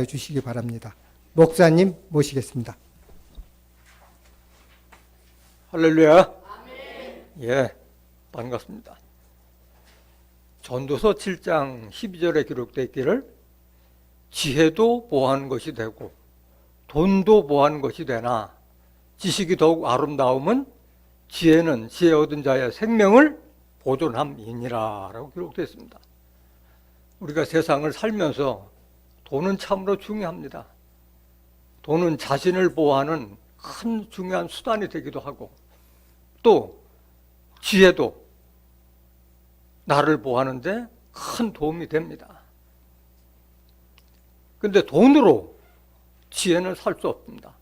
주시기 바랍니다. 목사님 모시겠습니다. 할렐루야. 아멘. 예, 반갑습니다. 전도서 7장 12절에 기록되어 있기를 지혜도 보한 것이 되고 돈도 보한 것이 되나 지식이 더욱 아름다움은 지혜는 지혜 얻은 자의 생명을 보존함이니라 라고 기록되어 있습니다. 우리가 세상을 살면서 돈은 참으로 중요합니다. 돈은 자신을 보호하는 큰 중요한 수단이 되기도 하고 또 지혜도 나를 보호하는데 큰 도움이 됩니다. 그런데 돈으로 지혜는 살 수 없습니다.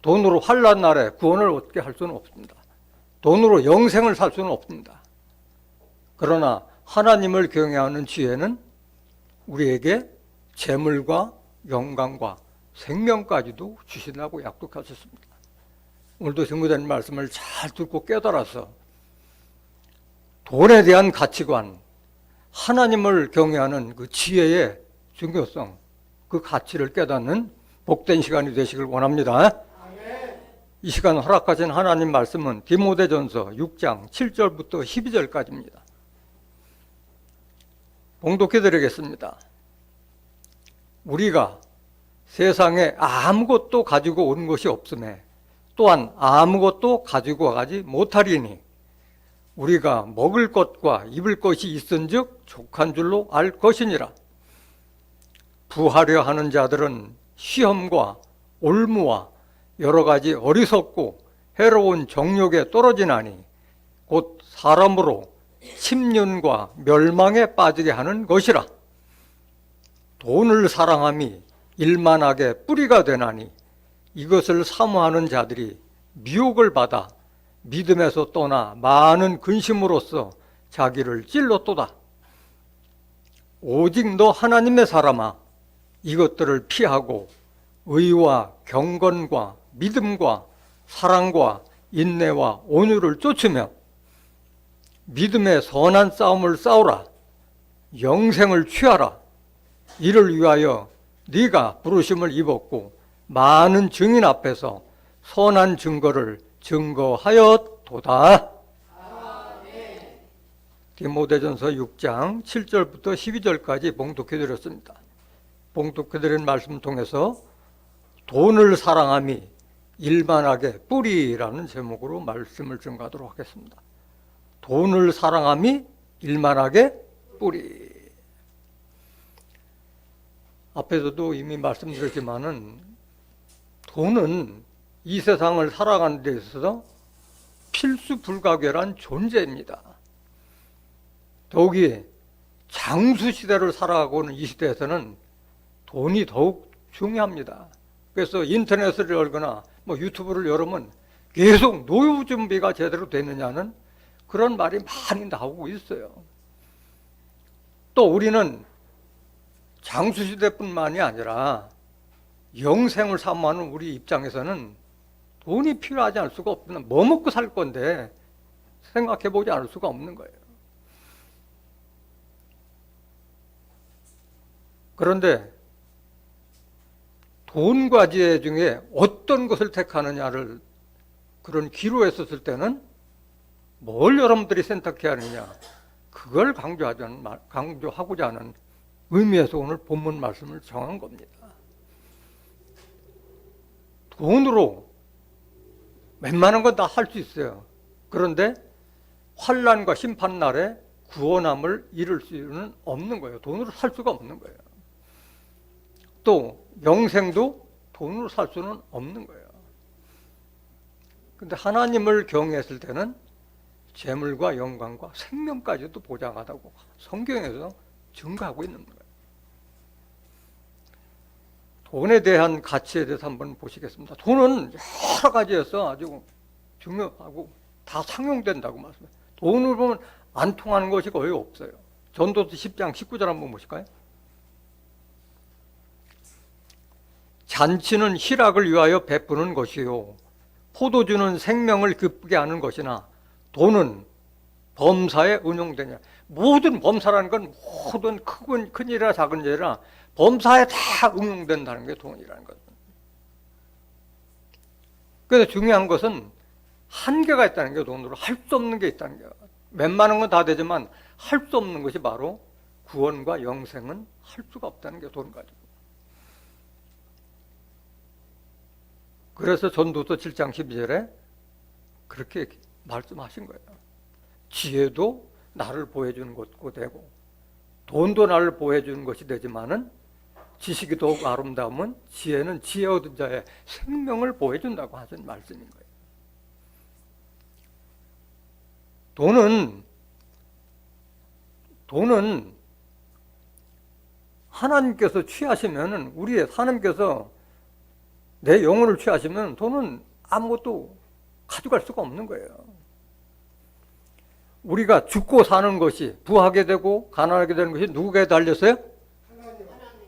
돈으로 환난 날에 구원을 얻게 할 수는 없습니다. 돈으로 영생을 살 수는 없습니다. 그러나 하나님을 경외하는 지혜는 우리에게 재물과 영광과 생명까지도 주신다고 약속하셨습니다. 오늘도 증거된 말씀을 잘 듣고 깨달아서 돈에 대한 가치관, 하나님을 경외하는 그 지혜의 중요성, 그 가치를 깨닫는 복된 시간이 되시길 원합니다. 이 시간 허락하신 하나님 말씀은 디모데전서 6장 7절부터 12절까지입니다. 봉독해 드리겠습니다. 우리가 세상에 아무것도 가지고 온 것이 없음에 또한 아무것도 가지고 가지 못하리니 우리가 먹을 것과 입을 것이 있은즉 족한 줄로 알 것이니라. 부하려 하는 자들은 시험과 올무와 여러 가지 어리석고 해로운 정욕에 떨어지나니 곧 사람으로 침륜과 멸망에 빠지게 하는 것이라. 돈을 사랑함이 일만하게 뿌리가 되나니 이것을 사모하는 자들이 미혹을 받아 믿음에서 떠나 많은 근심으로써 자기를 찔렀도다. 오직 너 하나님의 사람아, 이것들을 피하고 의와 경건과 믿음과 사랑과 인내와 온유를 쫓으며 믿음의 선한 싸움을 싸우라. 영생을 취하라. 이를 위하여 네가 부르심을 입었고 많은 증인 앞에서 선한 증거를 증거하였도다. 디모데전서 6장 7절부터 12절까지 봉독해드렸습니다. 봉독해드린 말씀 통해서 돈을 사랑함이 일만하게 뿌리라는 제목으로 말씀을 증거하도록 하겠습니다. 돈을 사랑함이 일만하게 뿌리. 앞에서도 이미 말씀드렸지만은 돈은 이 세상을 살아가는 데 있어서 필수 불가결한 존재입니다. 더욱이 장수 시대를 살아가고 있는 이 시대에서는 돈이 더욱 중요합니다. 그래서 인터넷을 열거나 유튜브를 열으면 계속 노후 준비가 제대로 됐느냐는 그런 말이 많이 나오고 있어요. 또 우리는 장수시대뿐만이 아니라 영생을 사모하는 우리 입장에서는 돈이 필요하지 않을 수가 없구나. 뭐 먹고 살 건데 생각해보지 않을 수가 없는 거예요. 그런데 돈과 지혜 중에 어떤 것을 택하느냐를 그런 기로에 썼을 때는 뭘 여러분들이 선택해야 하느냐, 그걸 강조하고자 하는 의미에서 오늘 본문 말씀을 정한 겁니다. 돈으로 웬만한 건 다 할 수 있어요. 그런데 환난과 심판 날에 구원함을 이룰 수는 없는 거예요. 돈으로 살 수가 없는 거예요. 또 영생도 돈으로 살 수는 없는 거예요. 그런데 하나님을 경외했을 때는 재물과 영광과 생명까지도 보장하다고 성경에서 증거하고 있는 거예요. 돈에 대한 가치에 대해서 한번 보시겠습니다. 돈은 여러 가지에서 아주 중요하고 다 상용된다고 말씀해요. 돈을 보면 안 통하는 것이 거의 없어요. 전도서 10장 19절 한번 보실까요? 잔치는 희락을 위하여 베푸는 것이요 포도주는 생명을 기쁘게 하는 것이나 돈은 범사에 운용되냐. 모든 범사라는 건 모든 큰 일이나 작은 일이나 범사에 다 응용된다는 게 돈이라는 거죠. 그래서 중요한 것은 한계가 있다는 게 돈으로 할 수 없는 게 있다는 게 웬만한 건 다 되지만 할 수 없는 것이 바로 구원과 영생은 할 수가 없다는 게 돈 가지고. 그래서 전도서 7장 12절에 그렇게 말씀하신 거예요. 지혜도 나를 보여주는 것고 되고 돈도 나를 보여주는 것이 되지만은 지식이 더욱 아름다움은 지혜는 지혜 얻은 자의 생명을 보여준다고 하신 말씀인 거예요. 돈은 하나님께서 취하시면은 하나님께서 내 영혼을 취하시면 돈은 아무것도 가져갈 수가 없는 거예요. 우리가 죽고 사는 것이 부하게 되고 가난하게 되는 것이 누구에게 달렸어요?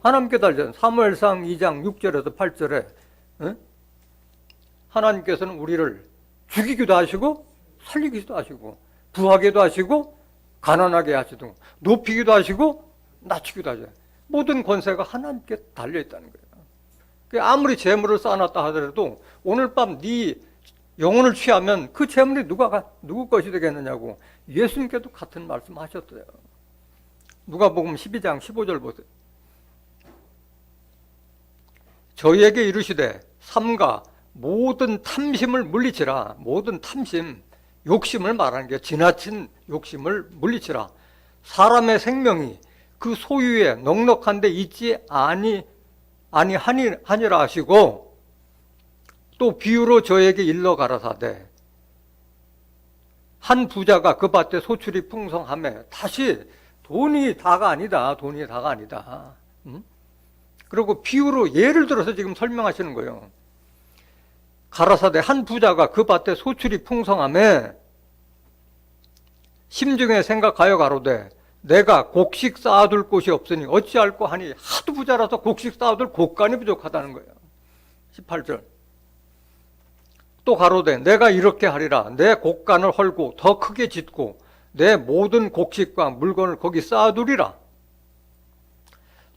하나님께 달렸어요. 사무엘상 2장 6절에서 8절에 하나님께서는 우리를 죽이기도 하시고 살리기도 하시고 부하게도 하시고 가난하게 하시고 높이기도 하시고 낮추기도 하셔요. 모든 권세가 하나님께 달려있다는 거예요. 아무리 재물을 쌓아놨다 하더라도 오늘 밤 네 영혼을 취하면 그 재물이 누구 것이 되겠느냐고 예수님께도 같은 말씀 하셨어요. 누가복음 12장 15절 보세요. 저희에게 이르시되 삼가 모든 탐심을 물리치라. 모든 탐심, 욕심을 말하는 게 지나친 욕심을 물리치라. 사람의 생명이 그 소유에 넉넉한 데 있지 아니하니라 하시고 또 비유로 저에게 일러 가라사대 한 부자가 그 밭에 소출이 풍성하매 다시 돈이 다가 아니다. 그리고 비유로 예를 들어서 지금 설명하시는 거예요. 가라사대 한 부자가 그 밭에 소출이 풍성하매 심중에 생각하여 가로되 내가 곡식 쌓아둘 곳이 없으니 어찌할꼬 하니 하도 부자라서 곡식 쌓아둘 곳간이 부족하다는 거예요. 18절 또 가로되 내가 이렇게 하리라. 내 곡간을 헐고 더 크게 짓고 내 모든 곡식과 물건을 거기 쌓아두리라.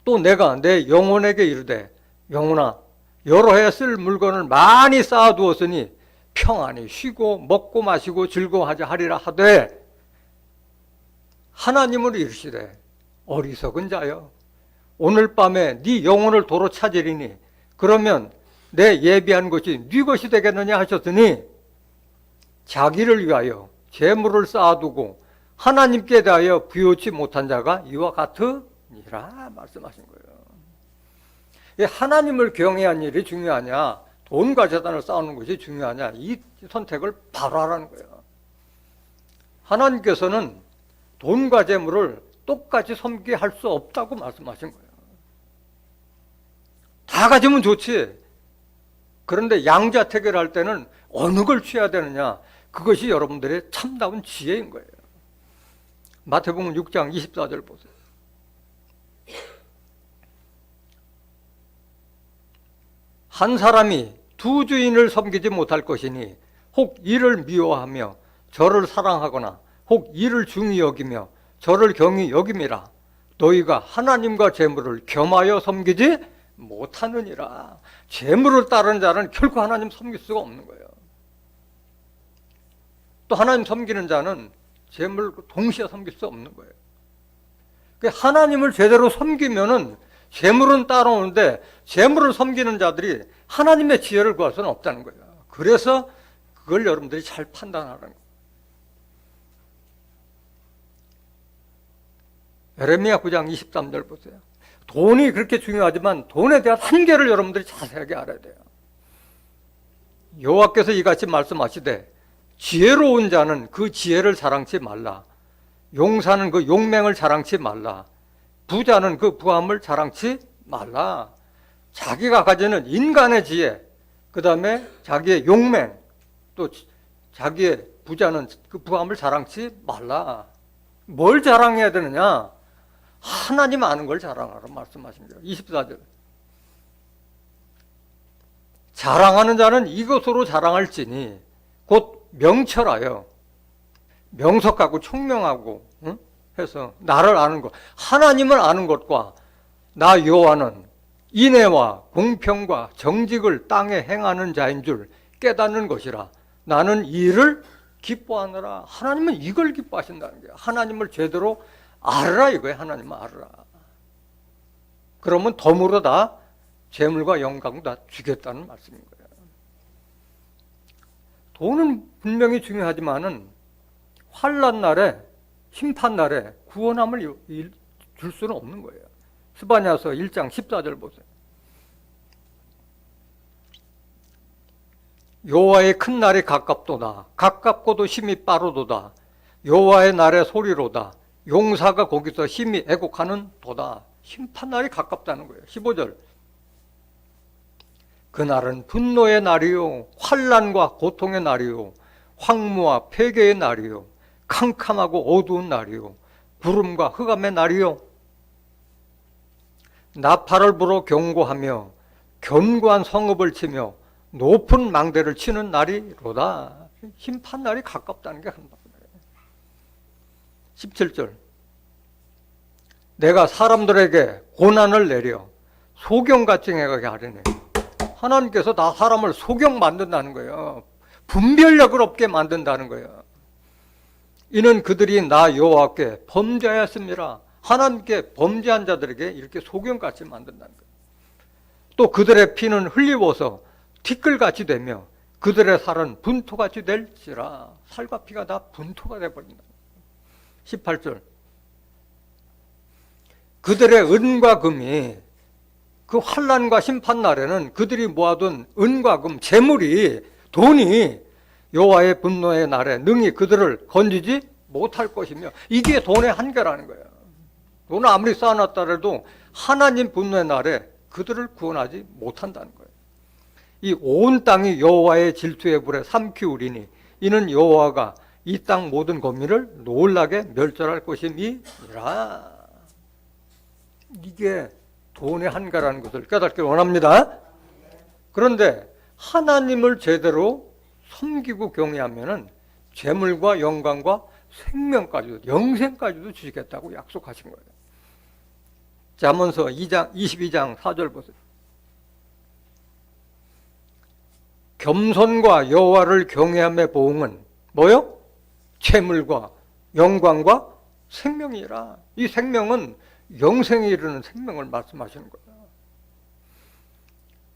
또 내가 내 영혼에게 이르되 영혼아 여러 해 쓸 물건을 많이 쌓아두었으니 평안히 쉬고 먹고 마시고 즐거워하자 하리라 하되 하나님을 이르시되 어리석은 자여 오늘 밤에 네 영혼을 도로 찾으리니 그러면 내 예비한 것이 네 것이 되겠느냐 하셨으니 자기를 위하여 재물을 쌓아두고 하나님께 대하여 부요치 못한 자가 이와 같으니라 말씀하신 거예요. 하나님을 경외한 일이 중요하냐 돈과 재산을 쌓는 것이 중요하냐 이 선택을 바로 하라는 거예요. 하나님께서는 돈과 재물을 똑같이 섬기게 할 수 없다고 말씀하신 거예요. 다 가지면 좋지. 그런데 양자택일을 할 때는 어느 걸 취해야 되느냐 그것이 여러분들의 참다운 지혜인 거예요. 마태복음 6장 24절 보세요. 한 사람이 두 주인을 섬기지 못할 것이니 혹 이를 미워하며 저를 사랑하거나 혹 이를 중히 여기며 저를 경히 여김이라. 너희가 하나님과 재물을 겸하여 섬기지 못하느니라. 재물을 따르는 자는 결코 하나님 섬길 수가 없는 거예요. 또 하나님 섬기는 자는 재물을 동시에 섬길 수 없는 거예요. 하나님을 제대로 섬기면은 재물은 따라오는데 재물을 섬기는 자들이 하나님의 지혜를 구할 수는 없다는 거예요. 그래서 그걸 여러분들이 잘 판단하라는 거예요. 에레미야 9장 23절 보세요. 돈이 그렇게 중요하지만 돈에 대한 한계를 여러분들이 자세하게 알아야 돼요. 여호와께서 이같이 말씀하시되 지혜로운 자는 그 지혜를 자랑치 말라. 용사는 그 용맹을 자랑치 말라. 부자는 그 부함을 자랑치 말라. 자기가 가지는 인간의 지혜, 그 다음에 자기의 용맹, 또 자기의 부자는 그 부함을 자랑치 말라. 뭘 자랑해야 되느냐? 하나님 아는 걸 자랑하라 말씀하신 거예요. 24절. 자랑하는 자는 이것으로 자랑할지니 곧 명철하여 명석하고 총명하고 해서 나를 아는 것, 하나님을 아는 것과 나 여호와는 인애와 공평과 정직을 땅에 행하는 자인 줄 깨닫는 것이라. 나는 이 일을 기뻐하느라. 하나님은 이걸 기뻐하신다는 거예요. 하나님을 제대로 알아라 이거예요. 하나님을 알아라. 그러면 덤으로 다 재물과 영광 다 주겠다는 말씀인 거예요. 돈은 분명히 중요하지만은 환난 날에, 심판 날에 구원함을 줄 수는 없는 거예요. 스바냐서 1장 14절 보세요. 여호와의 큰 날이 가깝도다. 가깝고도 심히 빠르도다. 여호와의 날의 소리로다. 용사가 거기서 심히 애곡하는 도다. 심판 날이 가깝다는 거예요. 15절. 그날은 분노의 날이요, 환난과 고통의 날이요, 황무와 폐괴의 날이요, 캄캄하고 어두운 날이요, 구름과 흑암의 날이요, 나팔을 불어 경고하며 견고한 성읍을 치며 높은 망대를 치는 날이로다. 심판 날이 가깝다는 게 한다. 17절. 내가 사람들에게 고난을 내려 소경같이 행하게 하려니. 하나님께서 나 사람을 소경 만든다는 거예요. 분별력을 없게 만든다는 거예요. 이는 그들이 나 여호와께 범죄하였습니다. 하나님께 범죄한 자들에게 이렇게 소경같이 만든다는 거예요. 또 그들의 피는 흘리워서 티끌같이 되며 그들의 살은 분토같이 될지라. 살과 피가 다 분토가 되어버린다. 18절. 그들의 은과 금이, 그 환난과 심판 날에는 그들이 모아둔 은과 금, 재물이, 돈이 여호와의 분노의 날에 능히 그들을 건지지 못할 것이며, 이게 돈의 한계라는 거예요. 돈을 아무리 쌓아놨다 해도 하나님 분노의 날에 그들을 구원하지 못한다는 거예요. 이 온 땅이 여호와의 질투의 불에 삼키우리니 이는 여호와가 이 땅 모든 거민을 놀라게 멸절할 것임이니라. 이게 돈의 한계라는 것을 깨닫길 원합니다. 그런데 하나님을 제대로 섬기고 경외하면은 재물과 영광과 생명까지도, 영생까지도 주시겠다고 약속하신 거예요. 잠언서 22장 4절 보세요. 겸손과 여호와를 경외함의 보응은 뭐요? 재물과 영광과 생명이라. 이 생명은 영생에 이르는 생명을 말씀하시는 거예요.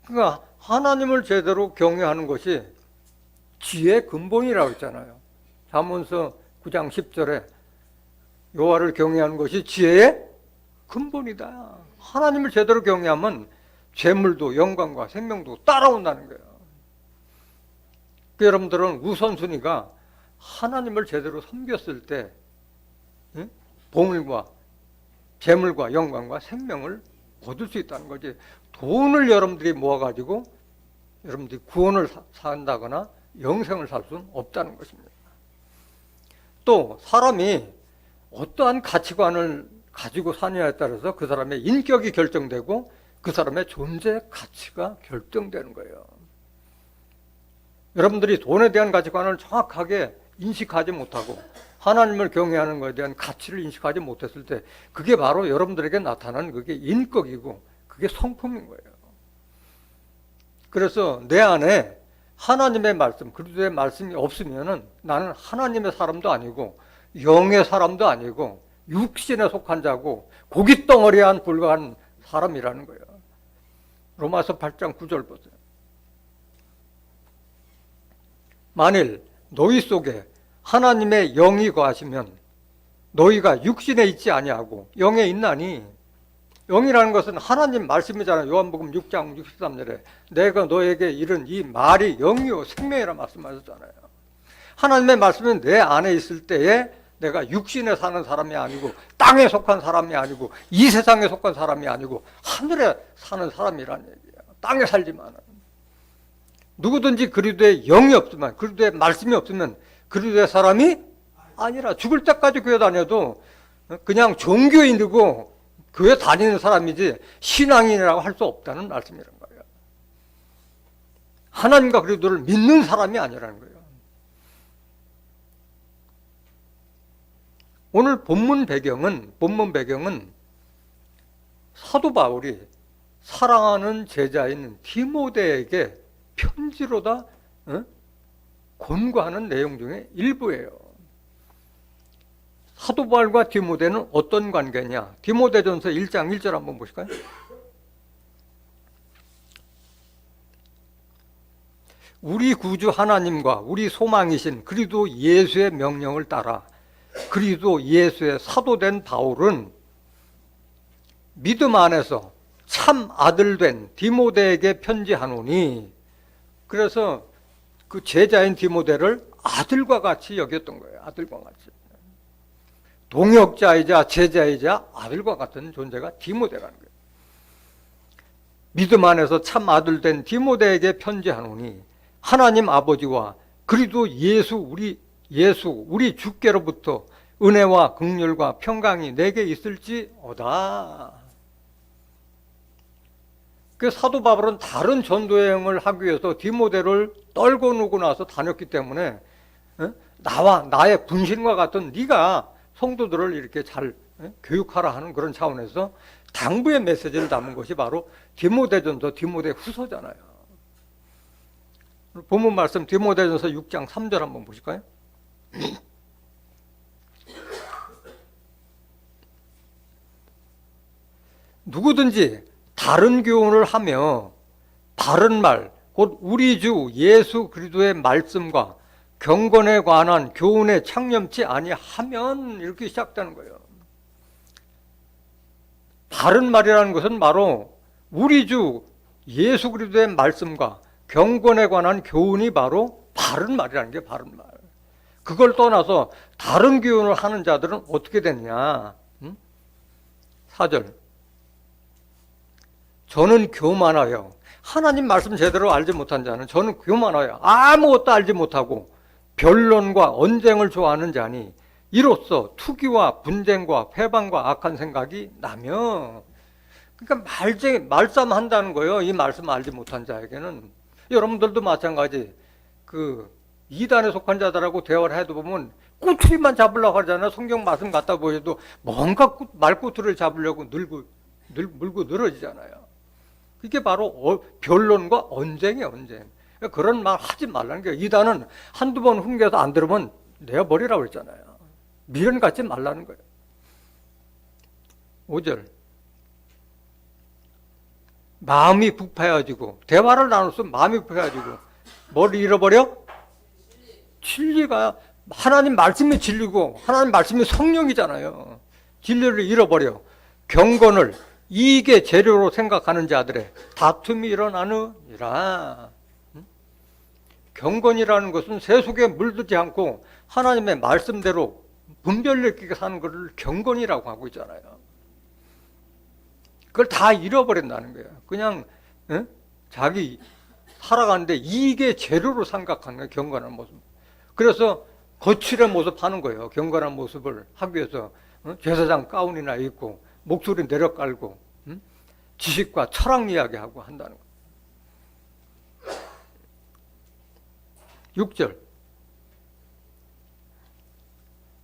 그러니까 하나님을 제대로 경외하는 것이 지혜의 근본이라고 했잖아요. 잠언서 9장 10절에 여호와를 경외하는 것이 지혜의 근본이다. 하나님을 제대로 경외하면 재물도 영광과 생명도 따라온다는 거예요. 여러분들은 우선순위가 하나님을 제대로 섬겼을 때 보물과 재물과 영광과 생명을 얻을 수 있다는 거지. 돈을 여러분들이 모아가지고 여러분들이 구원을 산다거나 영생을 살 수는 없다는 것입니다. 또 사람이 어떠한 가치관을 가지고 사느냐에 따라서 그 사람의 인격이 결정되고 그 사람의 존재 가치가 결정되는 거예요. 여러분들이 돈에 대한 가치관을 정확하게 인식하지 못하고 하나님을 경외하는 것에 대한 가치를 인식하지 못했을 때 그게 바로 여러분들에게 나타나는 그게 인격이고 그게 성품인 거예요. 그래서 내 안에 하나님의 말씀, 그리스도의 말씀이 없으면은 나는 하나님의 사람도 아니고 영의 사람도 아니고 육신에 속한 자고 고깃덩어리에 한 불과한 사람이라는 거예요. 로마서 8장 9절 보세요. 만일 너희 속에 하나님의 영이 거하시면 너희가 육신에 있지 아니하고 영에 있나니. 영이라는 것은 하나님 말씀이잖아요. 요한복음 6장 63절에 내가 너에게 이른 이 말이 영이요 생명이라 말씀하셨잖아요. 하나님의 말씀은 내 안에 있을 때에 내가 육신에 사는 사람이 아니고 땅에 속한 사람이 아니고 이 세상에 속한 사람이 아니고 하늘에 사는 사람이라는 얘기예요. 땅에 살지만 누구든지 그리스도의 영이 없으면, 그리스도의 말씀이 없으면 그리스도의 사람이 아니라. 죽을 때까지 교회 다녀도 그냥 종교인이고 교회 다니는 사람이지 신앙인이라고 할 수 없다는 말씀이란 거예요. 하나님과 그리스도를 믿는 사람이 아니라는 거예요. 오늘 본문 배경은 사도 바울이 사랑하는 제자인 디모데에게 편지로다 권고하는 내용 중에 일부예요. 사도 바울과 디모데는 어떤 관계냐? 디모데전서 1장 1절 한번 보실까요? 우리 구주 하나님과 우리 소망이신 그리스도 예수의 명령을 따라 그리스도 예수의 사도된 바울은 믿음 안에서 참 아들 된 디모데에게 편지하노니, 그래서 그 제자인 디모데를 아들과 같이 여겼던 거예요. 아들과 같이. 동역자이자 제자이자 아들과 같은 존재가 디모데라는 거예요. 믿음 안에서 참 아들 된 디모데에게 편지하노니 하나님 아버지와 그리스도 예수 우리 주께로부터 은혜와 긍휼과 평강이 내게 있을지어다. 그 사도 바울은 다른 전도 여행을 하기 위해서 디모데를 떨고 누고 나서 다녔기 때문에 나와 나의 분신과 같은 네가 성도들을 이렇게 잘 교육하라 하는 그런 차원에서 당부의 메시지를 담은 것이 바로 디모데전서 디모데 후서잖아요. 본문 말씀 디모데전서 6장 3절 한번 보실까요? 누구든지 다른 교훈을 하며 바른 말, 곧 우리 주 예수 그리스도의 말씀과 경건에 관한 교훈에 창념치 아니하면, 이렇게 시작되는 거예요. 바른 말이라는 것은 바로 우리 주 예수 그리스도의 말씀과 경건에 관한 교훈이 바로 바른 말이라는 게 바른 말. 그걸 떠나서 다른 교훈을 하는 자들은 어떻게 되느냐? 4절. 저는 교만하여, 하나님 말씀 제대로 알지 못한 자는 저는 교만하여 아무것도 알지 못하고 변론과 언쟁을 좋아하는 자니 이로써 투기와 분쟁과 회방과 악한 생각이 나며. 그러니까 말싸움한다는 거예요. 이 말씀 알지 못한 자에게는. 여러분들도 마찬가지. 그 이단에 속한 자들하고 대화를 해도 보면 꼬투리만 잡으려고 하잖아요. 성경 말씀 갖다 보여도 뭔가 말꼬투리를 잡으려고 물고 늘어지잖아요. 이게 바로 변론과 언쟁이에요, 언쟁. 그런 말 하지 말라는 거예요. 이단은 한두 번 훈계해서 안 들으면 내어버리라고 했잖아요. 미련 갖지 말라는 거예요. 5절. 마음이 부패해지고, 대화를 나눌수록 마음이 부패해지고, 뭘 잃어버려? 진리가, 하나님 말씀이 진리고, 하나님 말씀이 성령이잖아요. 진리를 잃어버려. 경건을 이익의 재료로 생각하는 자들의 다툼이 일어나느니라. 경건이라는 것은 세속에 물들지 않고 하나님의 말씀대로 분별력 있게 사는 것을 경건이라고 하고 있잖아요. 그걸 다 잃어버린다는 거예요. 그냥 자기 살아가는데 이익의 재료로 생각하는 거예요. 경건한 모습. 그래서 거칠의 모습 하는 거예요. 경건한 모습을 하기 위해서 제사장 가운이나 입고 목소리 내려깔고 지식과 철학 이야기하고 한다는 거예요. 6절.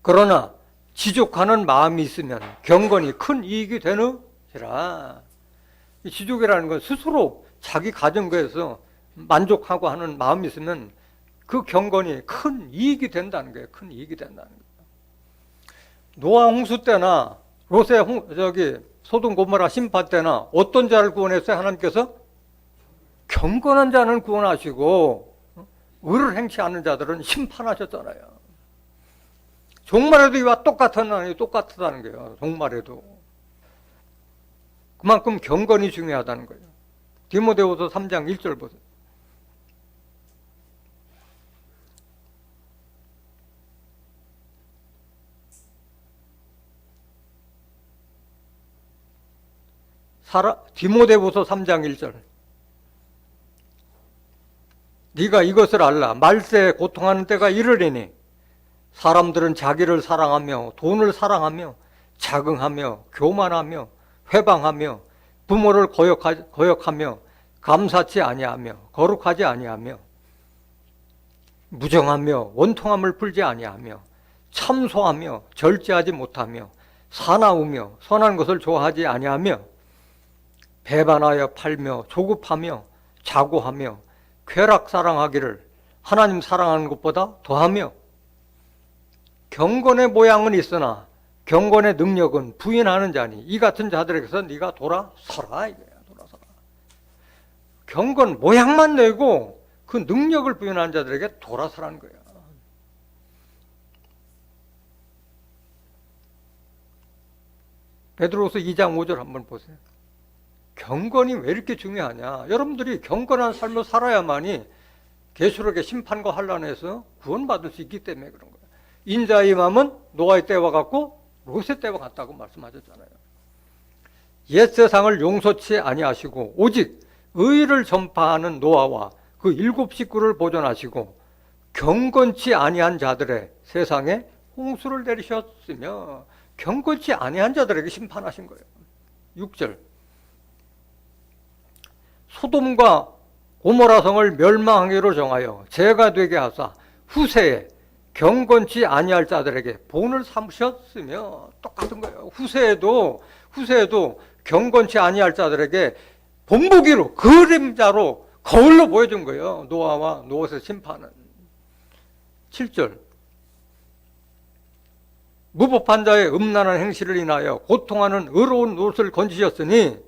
그러나 지족하는 마음이 있으면 경건이 큰 이익이 되느니라. 지족이라는 건 스스로 자기 가진 거에서 만족하고 하는 마음이 있으면 그 경건이 큰 이익이 된다는 거예요. 큰 이익이 된다는 거예요. 노아 홍수 때나 롯의 소돔 고모라 심판 때나 어떤 자를 구원했어요? 하나님께서 경건한 자는 구원하시고 의를 행치 않는 자들은 심판하셨잖아요. 종말에도 이와 똑같다는 거예요. 종말에도. 그만큼 경건이 중요하다는 거예요. 디모데후서 3장 1절 보세요. 디모데후서 3장 1절. 네가 이것을 알라. 말세에 고통하는 때가 이르리니 사람들은 자기를 사랑하며 돈을 사랑하며 자긍하며 교만하며 회방하며 부모를 거역하며 감사치 아니하며 거룩하지 아니하며 무정하며 원통함을 풀지 아니하며 참소하며 절제하지 못하며 사나우며 선한 것을 좋아하지 아니하며 배반하여 팔며 조급하며 자고하며 쾌락 사랑하기를 하나님 사랑하는 것보다 더하며 경건의 모양은 있으나 경건의 능력은 부인하는 자니 이 같은 자들에게서 네가 돌아서라 이거야. 돌아서라. 경건 모양만 내고 그 능력을 부인하는 자들에게 돌아서라는 거야. 베드로서 2장 5절 한번 보세요. 경건이 왜 이렇게 중요하냐? 여러분들이 경건한 삶을 살아야만이 계시록의 심판과 환란에서 구원받을 수 있기 때문에 그런 거예요. 인자의 마음은 노아의 때와 같고 롯의 때와 같다고 말씀하셨잖아요. 옛 세상을 용서치 아니하시고 오직 의를 전파하는 노아와 그 7 식구를 보존하시고 경건치 아니한 자들의 세상에 홍수를 내리셨으며 경건치 아니한 자들에게 심판하신 거예요. 6절 소돔과 고모라 성을 멸망하기로 정하여 죄가 되게 하사 후세에 경건치 아니할 자들에게 본을 삼으셨으며 똑같은 거예요. 후세에도 경건치 아니할 자들에게 본보기로 그림자로 거울로 보여준 거예요. 노아와 롯의 심판은. 7절 무법한 자의 음란한 행실을 인하여 고통하는 의로운 롯을 건지셨으니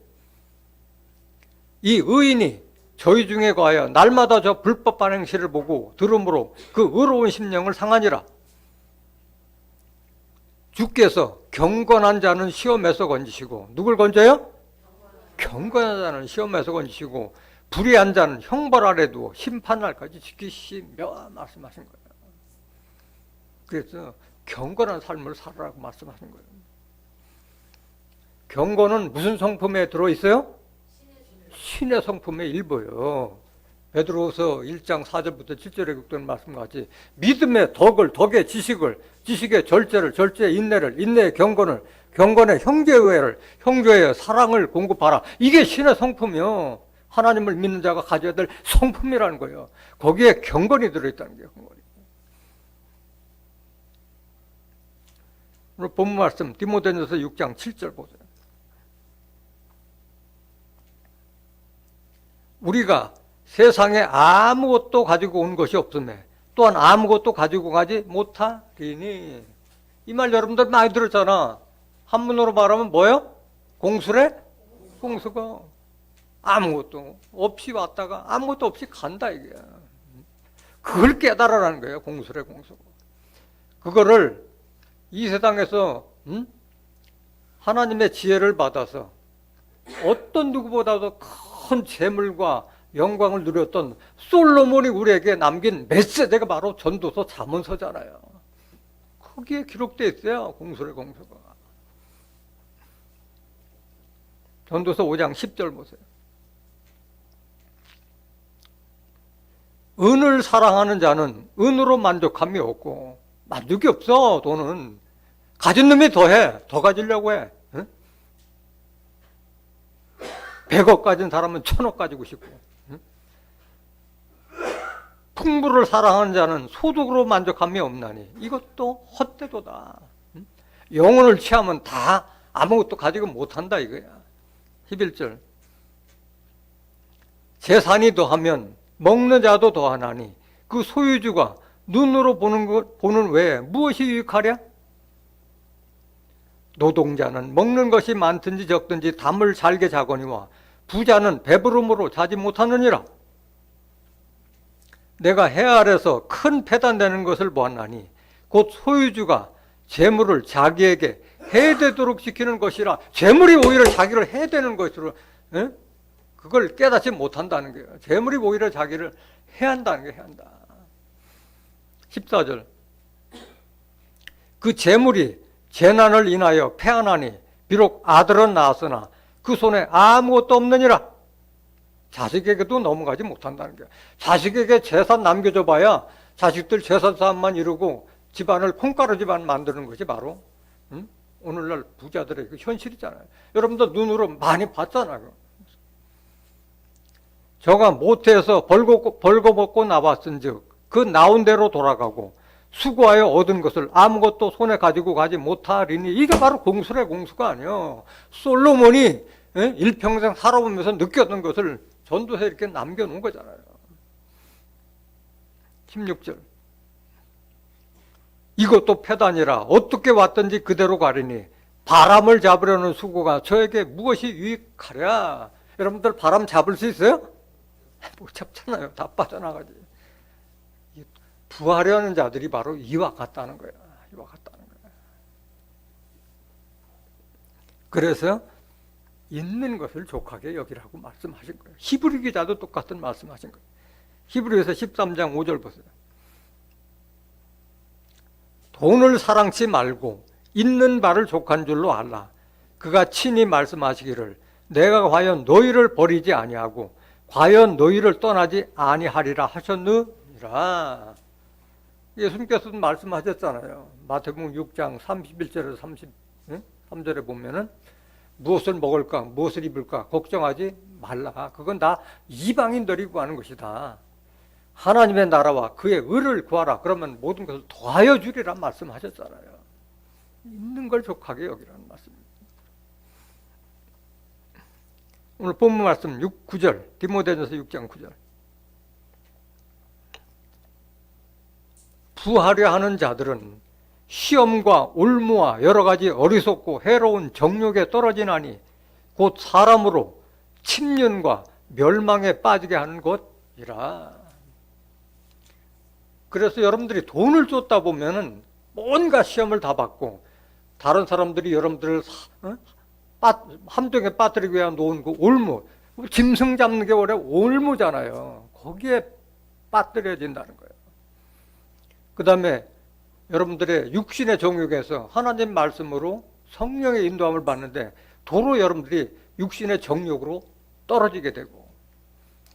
이 의인이 저희 중에 거하여 날마다 저 불법한 행실을 보고 들음으로 그 의로운 심령을 상하니라. 주께서 경건한 자는 시험에서 건지시고 누굴 건져요? 경건한 자는 시험에서 건지시고 불의한 자는 형벌 아래 두어 심판날까지 지키시며 말씀하신 거예요. 그래서 경건한 삶을 살아라고 말씀하신 거예요. 경건은 무슨 성품에 들어있어요? 신의 성품의 일부예요. 베드로서 1장 4절부터 7절에 읽던 말씀같이 믿음의 덕의 지식의 절제를, 절제의 인내를, 인내의 경건을, 경건의 형제의회를, 형제의 사랑을 공급하라. 이게 신의 성품이요. 하나님을 믿는 자가 가져야 될 성품이라는 거예요. 거기에 경건이 들어있다는 거예요. 경건이. 오늘 본문 말씀 디모데전서 6장 7절 보세요. 우리가 세상에 아무것도 가지고 온 것이 없음에 또한 아무것도 가지고 가지 못하리니. 이 말 여러분들 많이 들었잖아. 한문으로 말하면 뭐예요? 공수래? 공수가 아무것도 없이 왔다가 아무것도 없이 간다 이게. 그걸 깨달으라는 거예요. 공수래 공수가. 그거를 이 세상에서 하나님의 지혜를 받아서 어떤 누구보다도 큰 재물과 영광을 누렸던 솔로몬이 우리에게 남긴 메시지가 바로 전도서 잠언서잖아요. 거기에 기록되어 있어요. 공수래 공수가. 전도서 5장 10절 보세요. 은을 사랑하는 자는 은으로 만족함이 없고 만족이 없어. 돈은 가진 놈이 더해. 더 가지려고 해. 응? 100억 가진 사람은 1000억 가지고 싶고. 응? 풍부를 사랑하는 자는 소득으로 만족함이 없나니 이것도 헛되도다. 응? 영혼을 취하면 다 아무것도 가지고 못한다 이거야. 11절 재산이 더하면 먹는 자도 더하나니 그 소유주가 눈으로 보는 외에 무엇이 유익하랴? 노동자는 먹는 것이 많든지 적든지 담을 잘게 자거니와 부자는 배부름으로 자지 못하느니라. 내가 해 아래서 큰 패단되는 것을 보았나니 곧 소유주가 재물을 자기에게 해되도록 시키는 것이라. 재물이 오히려 자기를 해되는 것으로 그걸 깨닫지 못한다는 거예요. 재물이 오히려 자기를 해한다는 게 해한다. 14절 그 재물이 재난을 인하여 패하나니 비록 아들은 낳았으나 그 손에 아무것도 없느니라. 자식에게도 넘어가지 못한다는 거예요. 자식에게 재산 남겨줘 봐야 자식들 재산 싸움만 이루고 집안을 콩가루 집안 만드는 것이 바로 오늘날 부자들의 그 현실이잖아요. 여러분도 눈으로 많이 봤잖아요. 저가 모태에서 벌거벗고 나왔은즉 그 나온 대로 돌아가고 수고하여 얻은 것을 아무것도 손에 가지고 가지 못하리니. 이게 바로 공수래 공수가 아니에요. 솔로몬이 일평생 살아오면서 느꼈던 것을 전도서에 이렇게 남겨놓은 거잖아요. 16절. 이것도 패단이라 어떻게 왔든지 그대로 가리니 바람을 잡으려는 수고가 저에게 무엇이 유익하랴. 여러분들 바람 잡을 수 있어요? 못 잡잖아요. 다 빠져나가지. 부하려는 자들이 바로 이와 같다는 거야. 이와 같다는 거야. 그래서 있는 것을 족하게 여기라고 말씀하신 거예요. 히브리 기자도 똑같은 말씀하신 거예요. 히브리서 13장 5절 보세요. 돈을 사랑치 말고 있는 바를 족한 줄로 알라. 그가 친히 말씀하시기를 내가 과연 너희를 버리지 아니하고 과연 너희를 떠나지 아니하리라 하셨느니라. 예수님께서도 말씀하셨잖아요. 마태복음 6장 31절에서 33절에 보면은 무엇을 먹을까 무엇을 입을까 걱정하지 말라. 그건 다 이방인들이 구하는 것이다. 하나님의 나라와 그의 의를 구하라. 그러면 모든 것을 더하여 주리라 말씀하셨잖아요. 있는 걸 족하게 여기라는 말씀입니다. 오늘 본문 말씀 9절 디모데전서 6장 9절. 부하려 하는 자들은 시험과 올무와 여러 가지 어리석고 해로운 정욕에 떨어지나니 곧 사람으로 침륜과 멸망에 빠지게 하는 것이라. 그래서 여러분들이 돈을 쫓다 보면은 뭔가 시험을 다 받고 다른 사람들이 여러분들을 함정에 빠뜨리기 위해 놓은 그 올무, 짐승 잡는 게 원래 올무잖아요. 거기에 빠뜨려진다는 거예요. 그 다음에 여러분들의 육신의 정욕에서 하나님 말씀으로 성령의 인도함을 받는데 도로 여러분들이 육신의 정욕으로 떨어지게 되고,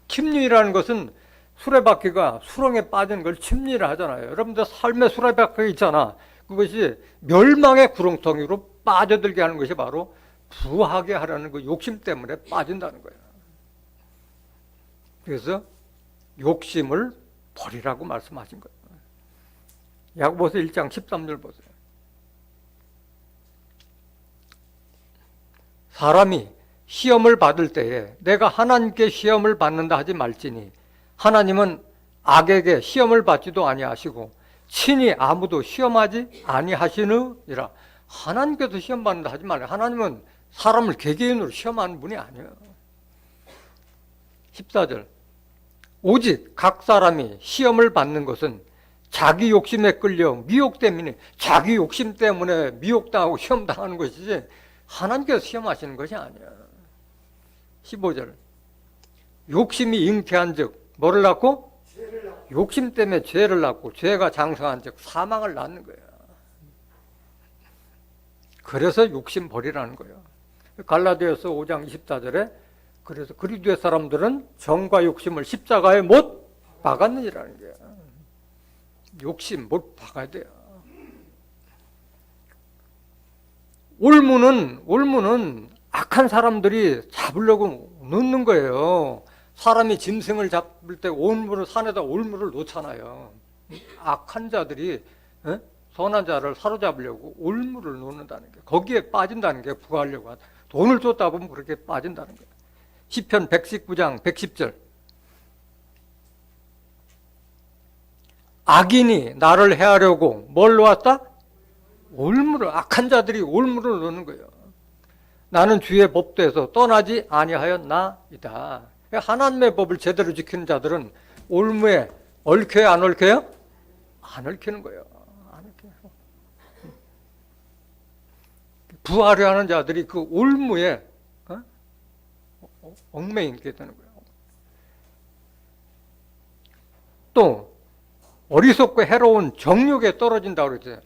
침륜이라는 것은 수레바퀴가 수렁에 빠진 걸 침륜이라 하잖아요. 여러분들 삶의 수레바퀴 있잖아. 그것이 멸망의 구렁텅이로 빠져들게 하는 것이 바로 부하게 하라는 그 욕심 때문에 빠진다는 거예요. 그래서 욕심을 버리라고 말씀하신 거예요. 야고보서 1장 13절 보세요. 사람이 시험을 받을 때에 내가 하나님께 시험을 받는다 하지 말지니 하나님은 악에게 시험을 받지도 아니하시고 친히 아무도 시험하지 아니하시느니라. 하나님께서 시험 받는다 하지 말아요. 하나님은 사람을 개개인으로 시험하는 분이 아니에요. 14절. 오직 각 사람이 시험을 받는 것은 자기 욕심에 끌려 미혹 때문에, 자기 욕심 때문에 미혹당하고 시험당하는 것이지 하나님께서 시험하시는 것이 아니에요. 15절. 욕심이 잉태한 즉 뭐를 낳고? 욕심 때문에 죄를 낳고 죄가 장성한 즉 사망을 낳는 거예요. 그래서 욕심 버리라는 거예요. 갈라디아서 5장 24절에 그래서 그리스도의 사람들은 정과 욕심을 십자가에 못 박았느니라는 거예요. 욕심 못 박아야 돼요. 올무는 악한 사람들이 잡으려고 놓는 거예요. 사람이 짐승을 잡을 때 올무를 산에다 올무를 놓잖아요. 악한 자들이 선한 자를 사로잡으려고 올무를 놓는다는 게, 거기에 빠진다는 게 부하려고 하다. 돈을 쫓다 보면 그렇게 빠진다는 거예요. 시편 119장 110절. 악인이 나를 해하려고 뭘 놓았다? 올무를, 악한 자들이 올무를 놓는 거예요. 나는 주의 법도에서 떠나지 아니하였나이다. 하나님의 법을 제대로 지키는 자들은 올무에 얽혀요, 안 얽혀요? 안 얽히는 거예요. 안 얽혀요. 부하려 하는 자들이 그 올무에 얽매이게 되는 거예요. 또 어리석고 해로운 정욕에 떨어진다고 그랬어요.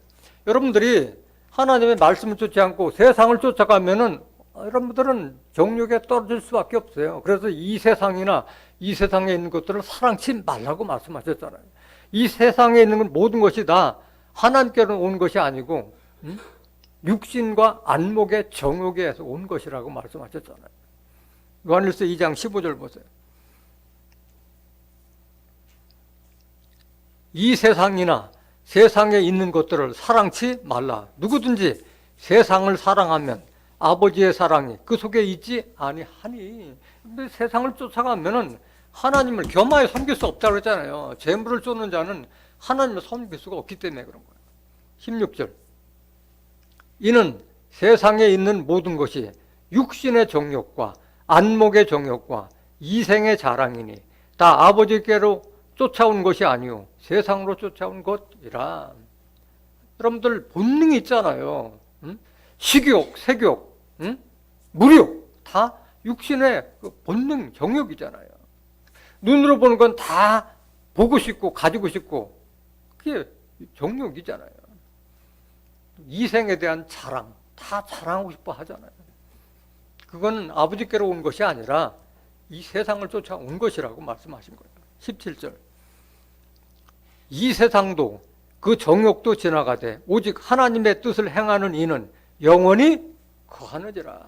여러분들이 하나님의 말씀을 쫓지 않고 세상을 쫓아가면은 여러분들은 정욕에 떨어질 수밖에 없어요. 그래서 이 세상이나 이 세상에 있는 것들을 사랑치 말라고 말씀하셨잖아요. 이 세상에 있는 모든 것이 다 하나님께로 온 것이 아니고 육신과 안목의 정욕에서 온 것이라고 말씀하셨잖아요. 요한일서 2장 15절 보세요. 이 세상이나 세상에 있는 것들을 사랑치 말라. 누구든지 세상을 사랑하면 아버지의 사랑이 그 속에 있지 아니하니. 근데 세상을 쫓아가면은 하나님을 겸하여 섬길 수 없다고 그랬잖아요. 재물을 쫓는 자는 하나님을 섬길 수가 없기 때문에 그런 거예요. 16절. 이는 세상에 있는 모든 것이 육신의 정욕과 안목의 정욕과 이생의 자랑이니 다 아버지께로 쫓아온 것이 아니요 세상으로 쫓아온 것이라. 여러분들 본능이 있잖아요. 응? 식욕, 색욕, 응? 물욕 다 육신의 그 본능 정욕이잖아요. 눈으로 보는 건 다 보고 싶고 가지고 싶고 그게 정욕이잖아요. 이생에 대한 자랑 다 자랑하고 싶어 하잖아요. 그건 아버지께로 온 것이 아니라 이 세상을 쫓아온 것이라고 말씀하신 거예요. 17절. 이 세상도 그 정욕도 지나가되 오직 하나님의 뜻을 행하는 이는 영원히 거하느니라.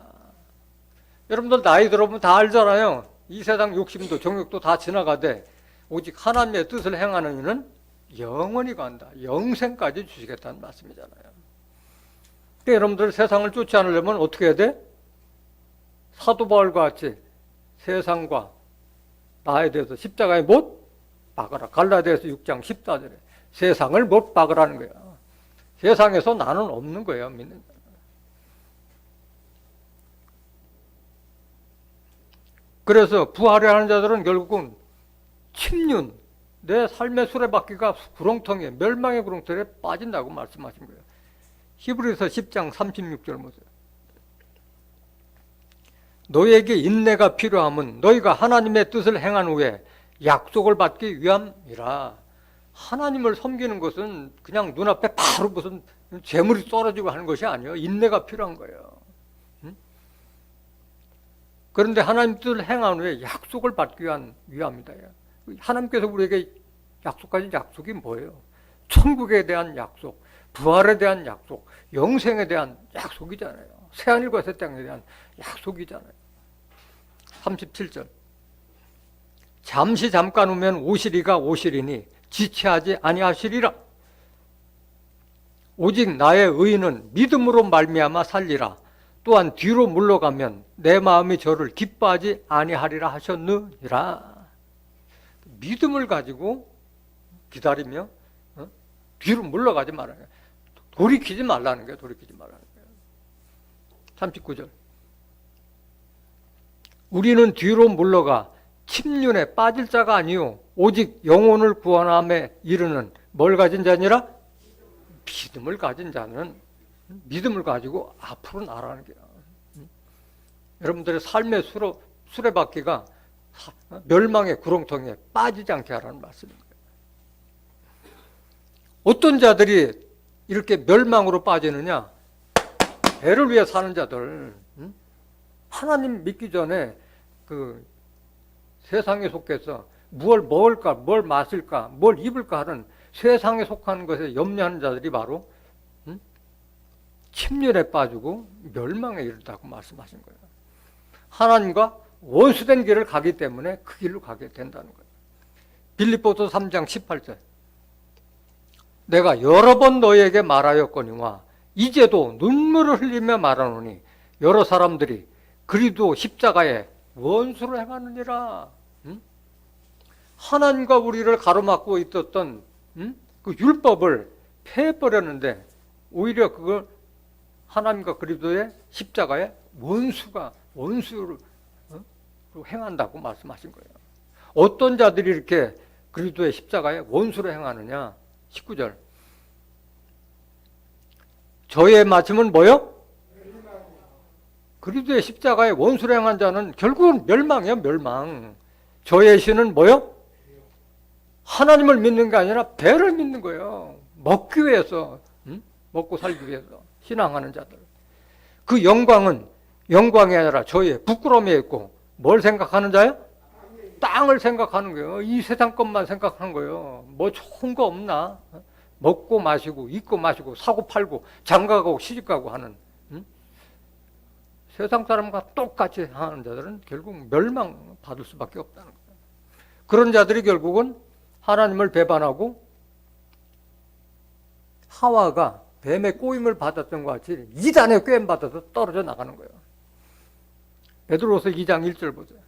여러분들 나이 들어보면 다 알잖아요. 이 세상 욕심도 정욕도 다 지나가되 오직 하나님의 뜻을 행하는 이는 영원히 간다. 영생까지 주시겠다는 말씀이잖아요. 그러니까 여러분들 세상을 쫓지 않으려면 어떻게 해야 돼? 사도 바울과 같이 세상과 나에 대해서 십자가에 못 박으라. 갈라디아서 6장 14절에 세상을 못 박으라는 거야. 세상에서 나는 없는 거예요. 믿는 자는. 그래서 부활을 하는 자들은 결국은 침륜, 내 삶의 수레바퀴가 구렁텅이에 멸망의 구렁텅이에 빠진다고 말씀하신 거예요. 히브리서 10장 36절 보세요. 너희에게 인내가 필요함은 너희가 하나님의 뜻을 행한 후에 약속을 받기 위함이라. 하나님을 섬기는 것은 그냥 눈앞에 바로 무슨 재물이 떨어지고 하는 것이 아니에요. 인내가 필요한 거예요. 그런데 하나님 뜻을 행한 후에 약속을 받기 위함이다. 하나님께서 우리에게 약속하신 약속이 뭐예요? 천국에 대한 약속, 부활에 대한 약속, 영생에 대한 약속이잖아요. 새하늘과 새 땅에 대한 약속이잖아요. 37절. 잠시 잠깐 오면 오시리가 오시리니 지체하지 아니하시리라. 오직 나의 의인은 믿음으로 말미암아 살리라. 또한 뒤로 물러가면 내 마음이 저를 기뻐하지 아니하리라 하셨느니라. 믿음을 가지고 기다리며 뒤로 물러가지 말라는 거예요. 돌이키지 말라는 거예요. 돌이키지 말라는 거예요. 39절. 우리는 뒤로 물러가 침륜에 빠질 자가 아니요 오직 영혼을 구원함에 이르는 뭘 가진 자니라? 믿음을 가진 자는 믿음을 가지고 앞으로 나아가는 거야. 여러분들의 삶의 수레바퀴가 멸망의 구렁텅이에 빠지지 않게 하라는 말씀입니다. 어떤 자들이 이렇게 멸망으로 빠지느냐? 배를 위해 사는 자들, 하나님 믿기 전에 그 세상에 속해서 뭘 먹을까, 뭘 마실까, 뭘 입을까 하는 세상에 속하는 것에 염려하는 자들이 바로 침륜에 빠지고 멸망에 이르다고 말씀하신 거예요. 하나님과 원수된 길을 가기 때문에 그 길로 가게 된다는 거예요. 빌립보서 3장 18절. 내가 여러 번 너희에게 말하였거니와 이제도 눈물을 흘리며 말하노니 여러 사람들이 그리도 십자가에 원수를 행하느니라. 하나님과 우리를 가로막고 있었던 그 율법을 폐해버렸는데 오히려 그걸 하나님과 그리스도의 십자가에 원수를 행한다고 말씀하신 거예요. 어떤 자들이 이렇게 그리스도의 십자가에 원수를 행하느냐? 19절. 저의 말씀은 뭐요? 그리스도의 십자가에 원수를 행한 자는 결국은 멸망이에요. 멸망. 저의 신은 뭐요? 하나님을 믿는 게 아니라 배를 믿는 거예요. 먹기 위해서, 먹고 살기 위해서 신앙하는 자들. 그 영광은 영광이 아니라 저의 부끄러움에 있고 뭘 생각하는 자요? 땅을 생각하는 거예요. 이 세상 것만 생각하는 거예요. 뭐 좋은 거 없나? 먹고 마시고 입고 마시고 사고 팔고 장가가고 시집가고 하는 세상 사람과 똑같이 하는 자들은 결국 멸망 받을 수밖에 없다는 거예요. 그런 자들이 결국은 하나님을 배반하고 하와가 뱀의 꼬임을 받았던 것 같이 이단에 꿰임 받아서 떨어져 나가는 거예요. 베드로서 2장 1절 보세요.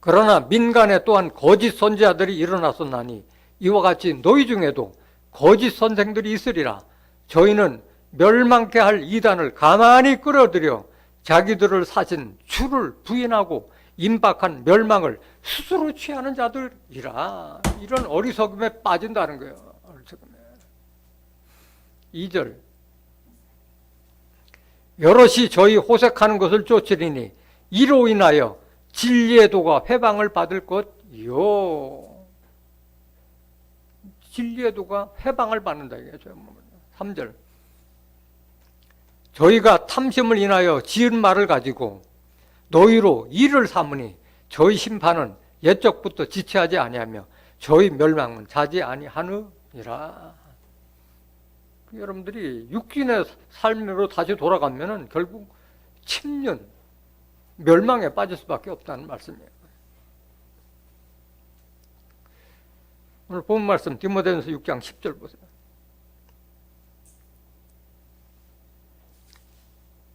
그러나 민간에 또한 거짓 선지자들이 일어났었나니 이와 같이 너희 중에도 거짓 선생들이 있으리라. 저희는 멸망케 할 이단을 가만히 끌어들여 자기들을 사신 주를 부인하고 임박한 멸망을 스스로 취하는 자들이라. 이런 어리석음에 빠진다는 거예요. 어리석음에. 2절. 여럿이 저희 호색하는 것을 쫓으리니 이로 인하여 진리의 도가 회방을 받을 것이요. 진리의 도가 회방을 받는다. 3절. 저희가 탐심을 인하여 지은 말을 가지고 너희로 일을 삼으니 저희 심판은 옛적부터 지체하지 아니하며 저희 멸망은 자지 아니하느니라. 여러분들이 육신의 삶으로 다시 돌아가면은 결국 침륜, 멸망에 빠질 수밖에 없다는 말씀이에요. 오늘 본 말씀 디모데전서 6장 10절 보세요.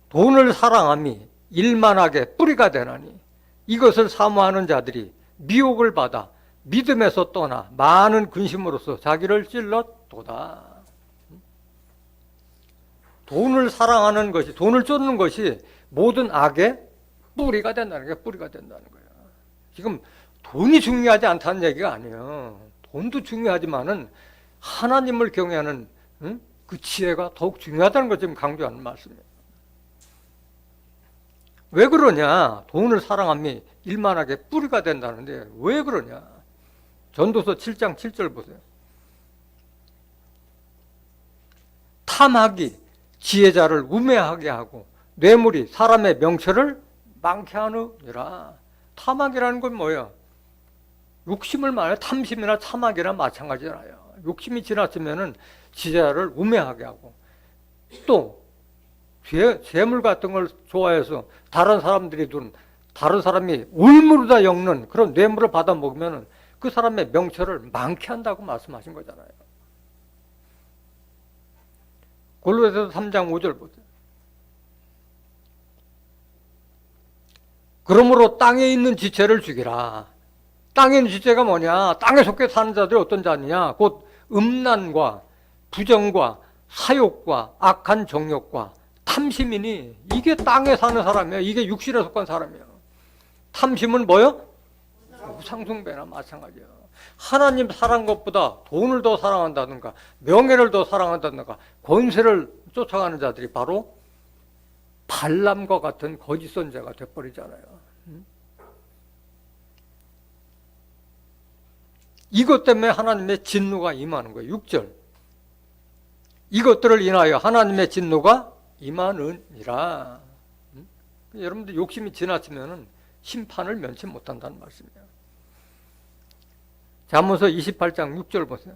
돈을 사랑함이 일만하게 뿌리가 되나니 이것을 사모하는 자들이 미혹을 받아 믿음에서 떠나 많은 근심으로써 자기를 찔렀도다. 돈을 사랑하는 것이, 돈을 쫓는 것이 모든 악의 뿌리가 된다는 거예요. 뿌리가 된다는 거예요. 지금 돈이 중요하지 않다는 얘기가 아니에요. 돈도 중요하지만은 하나님을 경외하는 그 지혜가 더욱 중요하다는 걸 지금 강조하는 말씀이에요. 왜 그러냐? 돈을 사랑함이 일만하게 뿌리가 된다는데 왜 그러냐? 전도서 7장 7절 보세요. 탐하기 지혜자를 우매하게 하고 뇌물이 사람의 명철을 많게 하느니라. 탐하기라는 건 뭐예요? 욕심을 말해. 탐심이나 탐하기나 마찬가지잖아요. 욕심이 지나치면은 지혜자를 우매하게 하고 또 재물 같은 걸 좋아해서 다른 사람이 울무르다 엮는 그런 뇌물을 받아 먹으면 그 사람의 명철을 많게 한다고 말씀하신 거잖아요. 골로새서 3장 5절 보세요. 그러므로 땅에 있는 지체를 죽이라. 땅에 있는 지체가 뭐냐? 땅에 속해 사는 자들이 어떤 자냐? 곧 음란과 부정과 사욕과 악한 정욕과 탐심이니 이게 땅에 사는 사람이에요. 이게 육신에 속한 사람이에요. 탐심은 뭐요? 우상숭배나 마찬가지예요. 하나님 사랑한 것보다 돈을 더 사랑한다든가 명예를 더 사랑한다든가 권세를 쫓아가는 자들이 바로 발람과 같은 거짓 선지자가 돼버리잖아요. 이것 때문에 하나님의 진노가 임하는 거예요. 6절. 이것들을 인하여 하나님의 진노가 임하느니라. 여러분들 욕심이 지나치면 심판을 면치 못한다는 말씀이에요. 잠언서 28장 6절 보세요.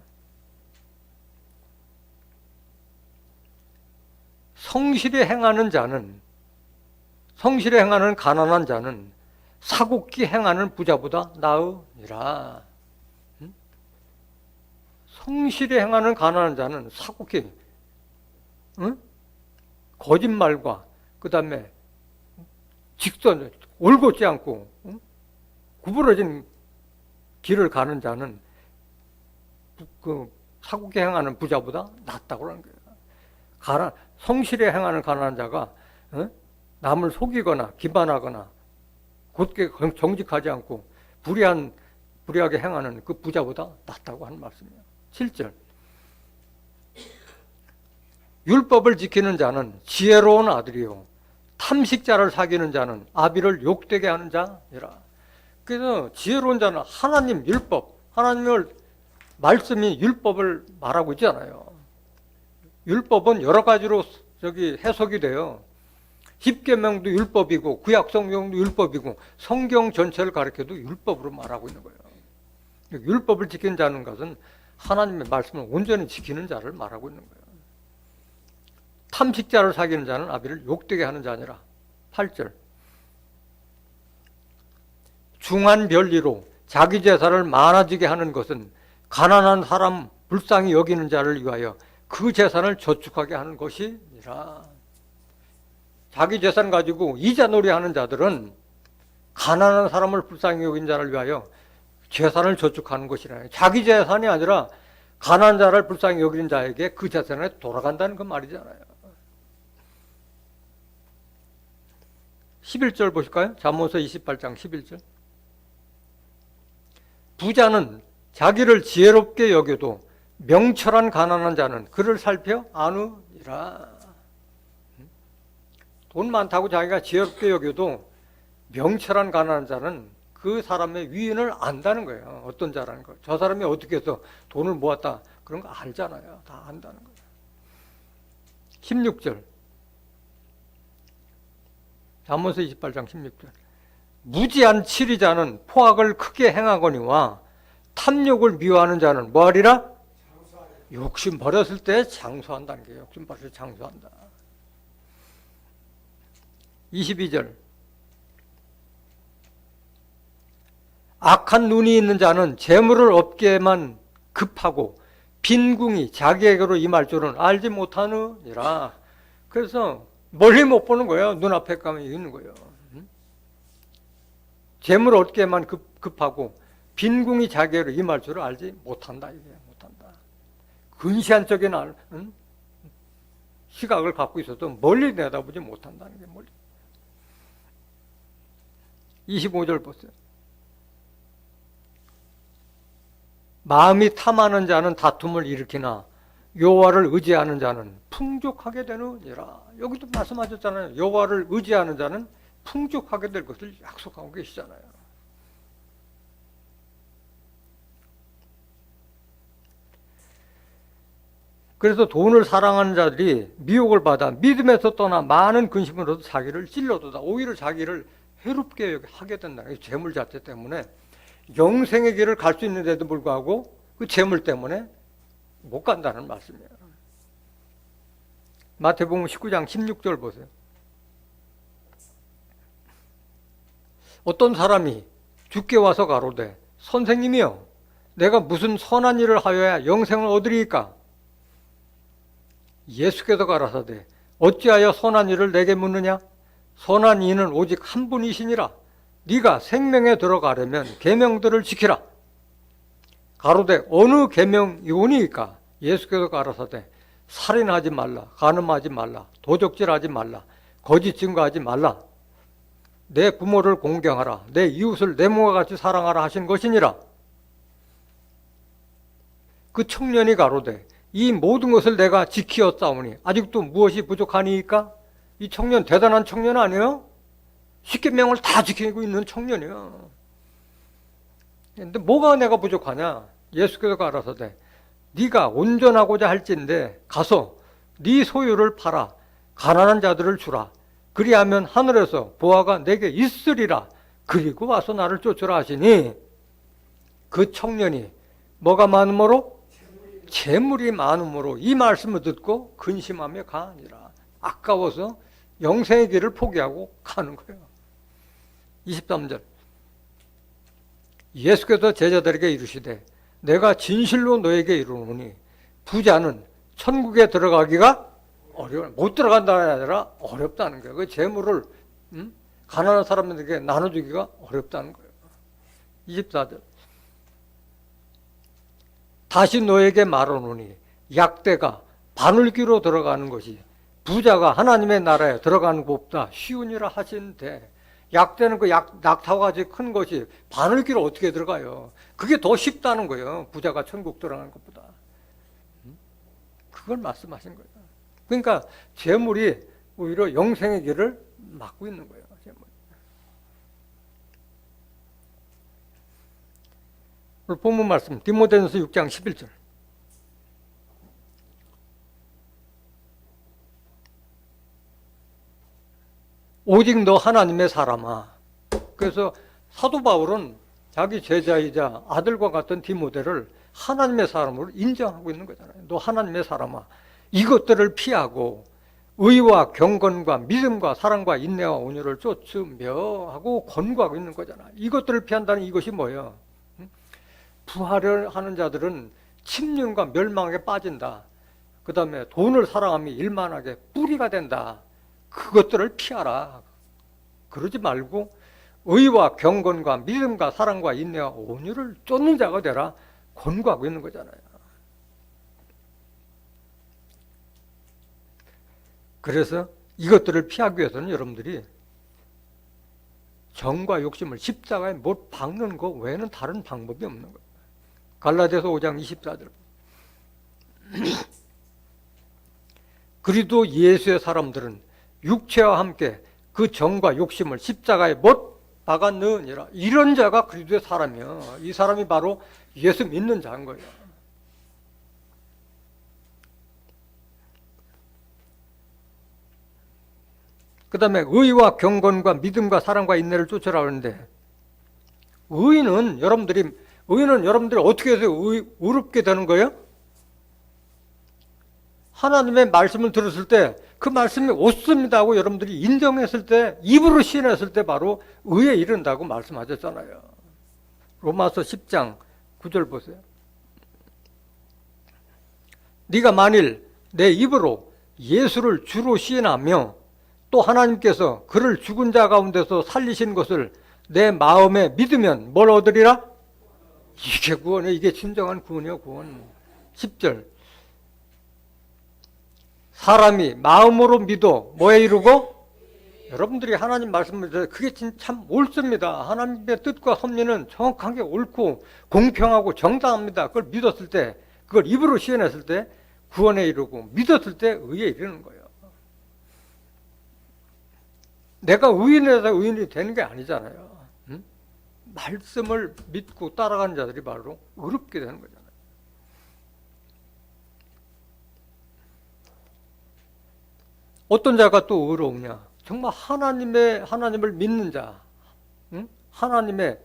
성실히 행하는 가난한 자는 사곡히 행하는 부자보다 나으니라. 성실히 행하는 가난한 자는 사곡히 거짓말과 그 다음에 직선 올곧지 않고 구부러진 길을 가는 자는 그 사곡히 행하는 부자보다 낫다고 하는 거예요. 성실히 행하는 가난한 자가 남을 속이거나 기반하거나 곧게 정직하지 않고 불의하게 행하는 그 부자보다 낫다고 하는 말씀이에요. 7절. 율법을 지키는 자는 지혜로운 아들이요 탐식자를 사귀는 자는 아비를 욕되게 하는 자니라. 그래서 지혜로운 자는 하나님 율법, 하나님의 말씀이 율법을 말하고 있잖아요. 율법은 여러 가지로 해석이 돼요. 십계명도 율법이고 구약성경도 율법이고 성경 전체를 가리켜도 율법으로 말하고 있는 거예요. 율법을 지키는 자는 것은 하나님의 말씀을 온전히 지키는 자를 말하고 있는 거예요. 탐식자를 사귀는 자는 아비를 욕되게 하는 자니라. 8절. 중한 별리로 자기 재산을 많아지게 하는 것은 가난한 사람 불쌍히 여기는 자를 위하여 그 재산을 저축하게 하는 것이니라. 자기 재산 가지고 이자 놀이하는 자들은 가난한 사람을 불쌍히 여긴 자를 위하여 재산을 저축하는 것이라. 자기 재산이 아니라 가난한 자를 불쌍히 여기는 자에게 그 재산이 돌아간다는 그 말이잖아요. 11절 보실까요? 잠언서 28장 11절. 부자는 자기를 지혜롭게 여겨도 명철한 가난한 자는 그를 살펴 아느니라. 돈 많다고 자기가 지혜롭게 여겨도 명철한 가난한 자는 그 사람의 위인을 안다는 거예요. 어떤 자라는 거. 저 사람이 어떻게 해서 돈을 모았다. 그런 거 알잖아요. 다 안다는 거예요. 16절. 잠언서 28장 16절. 무지한 치리자는 포악을 크게 행하거니와 탐욕을 미워하는 자는 뭐하리라? 욕심 버렸을 때 장수한다는 게 욕심 버렸을 때 장수한다. 22절. 악한 눈이 있는 자는 재물을 얻게만 급하고 빈궁이 자기에게로 임할 줄은 알지 못하느니라. 그래서 멀리 못 보는 거예요. 눈앞에 가면 있는 거예요. 재물 얻게만 급하고 빈궁이 자기에게로 임할 줄을 알지 못한다. 이게 못한다. 근시안적인 시각을 갖고 있어도 멀리 내다보지 못한다는 게 멀리. 25절 보세요. 마음이 탐하는 자는 다툼을 일으키나 여호와를 의지하는 자는 풍족하게 되느니라. 여기도 말씀하셨잖아요. 여호와를 의지하는 자는 풍족하게 될 것을 약속하고 계시잖아요. 그래서 돈을 사랑하는 자들이 미혹을 받아 믿음에서 떠나 많은 근심으로도 자기를 찔러도다. 오히려 자기를 해롭게 하게 된다. 재물 자체 때문에 영생의 길을 갈 수 있는데도 불구하고 그 재물 때문에 못 간다는 말씀이에요. 마태복음 19장 16절 보세요. 어떤 사람이 주께 와서 가로되 선생님이여 내가 무슨 선한 일을 하여야 영생을 얻으리이까? 예수께서 가라사대 어찌하여 선한 일을 내게 묻느냐? 선한 이는 오직 한 분이시니라. 네가 생명에 들어가려면 계명들을 지키라. 가로되 어느 계명이오니이까? 예수께서 가라사대 살인하지 말라, 간음하지 말라, 도적질하지 말라, 거짓 증거하지 말라, 내 부모를 공경하라, 내 이웃을 내 몸과 같이 사랑하라 하신 것이니라. 그 청년이 가로되 이 모든 것을 내가 지키었사오니 아직도 무엇이 부족하니까? 이 청년 대단한 청년 아니에요? 십계명을 다 지키고 있는 청년이에요. 근데 뭐가 내가 부족하냐? 예수께서 가라사대 네가 온전하고자 할진대 가서 네 소유를 팔아 가난한 자들을 주라. 그리하면 하늘에서 보화가 내게 있으리라. 그리고 와서 나를 쫓으라 하시니 그 청년이 뭐가 많음으로? 재물이 많음으로 이 말씀을 듣고 근심하며 가니라. 아까워서 영생의 길을 포기하고 가는 거예요. 23절. 예수께서 제자들에게 이르시되 내가 진실로 너에게 이르노니 부자는 천국에 들어가기가 어려워. 못 들어간다는 게 아니라 어렵다는 거예요. 그 재물을 가난한 사람들에게 나눠주기가 어렵다는 거예요. 24절. 다시 너에게 말하노니 약대가 바늘귀로 들어가는 것이 부자가 하나님의 나라에 들어가는 것보다 쉬우니라 하신대. 약대는 그 낙타와 같이 큰 것이 바늘귀로 어떻게 들어가요? 그게 더 쉽다는 거예요. 부자가 천국 들어가는 것보다. 그걸 말씀하신 거예요. 그러니까 재물이 오히려 영생의 길을 막고 있는 거예요. 재물. 오늘 본문 말씀 디모데전서 6장 11절. 오직 너 하나님의 사람아. 그래서 사도 바울은 자기 제자이자 아들과 같은 디모데를 하나님의 사람으로 인정하고 있는 거잖아요. 너 하나님의 사람아. 이것들을 피하고 의와 경건과 믿음과 사랑과 인내와 온유를 쫓으며 하고 권고하고 있는 거잖아. 이것들을 피한다는 이것이 뭐예요? 부하려 하는 자들은 침륜과 멸망에 빠진다. 그 다음에 돈을 사랑함이 일만하게 뿌리가 된다. 그것들을 피하라. 그러지 말고 의와 경건과 믿음과 사랑과 인내와 온유를 쫓는 자가 되라. 권고하고 있는 거잖아요. 그래서 이것들을 피하기 위해서는 여러분들이 정과 욕심을 십자가에 못 박는 것 외에는 다른 방법이 없는 거예요. 갈라디아서 5장 24절. 그리도 예수의 사람들은 육체와 함께 그 정과 욕심을 십자가에 못 박았느니라. 이런 자가 그리도의 사람이요. 이 사람이 바로 예수 믿는 자인 거예요. 그 다음에 의와 경건과 믿음과 사랑과 인내를 쫓으라 그러는데, 의는 여러분들이 어떻게 해서 의롭게 되는 거예요? 하나님의 말씀을 들었을 때 그 말씀이 옳습니다 하고 여러분들이 인정했을 때, 입으로 시인했을 때 바로 의에 이른다고 말씀하셨잖아요. 로마서 10장 9절 보세요. 네가 만일 내 입으로 예수를 주로 시인하며 또 하나님께서 그를 죽은 자 가운데서 살리신 것을 내 마음에 믿으면 뭘 얻으리라? 이게 구원이에요. 이게 진정한 구원이에요. 구원. 10절. 사람이 마음으로 믿어 뭐에 이루고? 여러분들이 하나님 말씀을 들어요. 그게 참 옳습니다. 하나님의 뜻과 섭리는 정확하게 옳고 공평하고 정당합니다. 그걸 믿었을 때, 그걸 입으로 시인했을 때 구원에 이르고, 믿었을 때 의에 이르는 거예요. 내가 의인에서 의인이 되는 게 아니잖아요. 응? 말씀을 믿고 따라가는 자들이 바로 의롭게 되는 거잖아요. 어떤 자가 또 의로우냐? 정말 하나님을 믿는 자. 응? 하나님은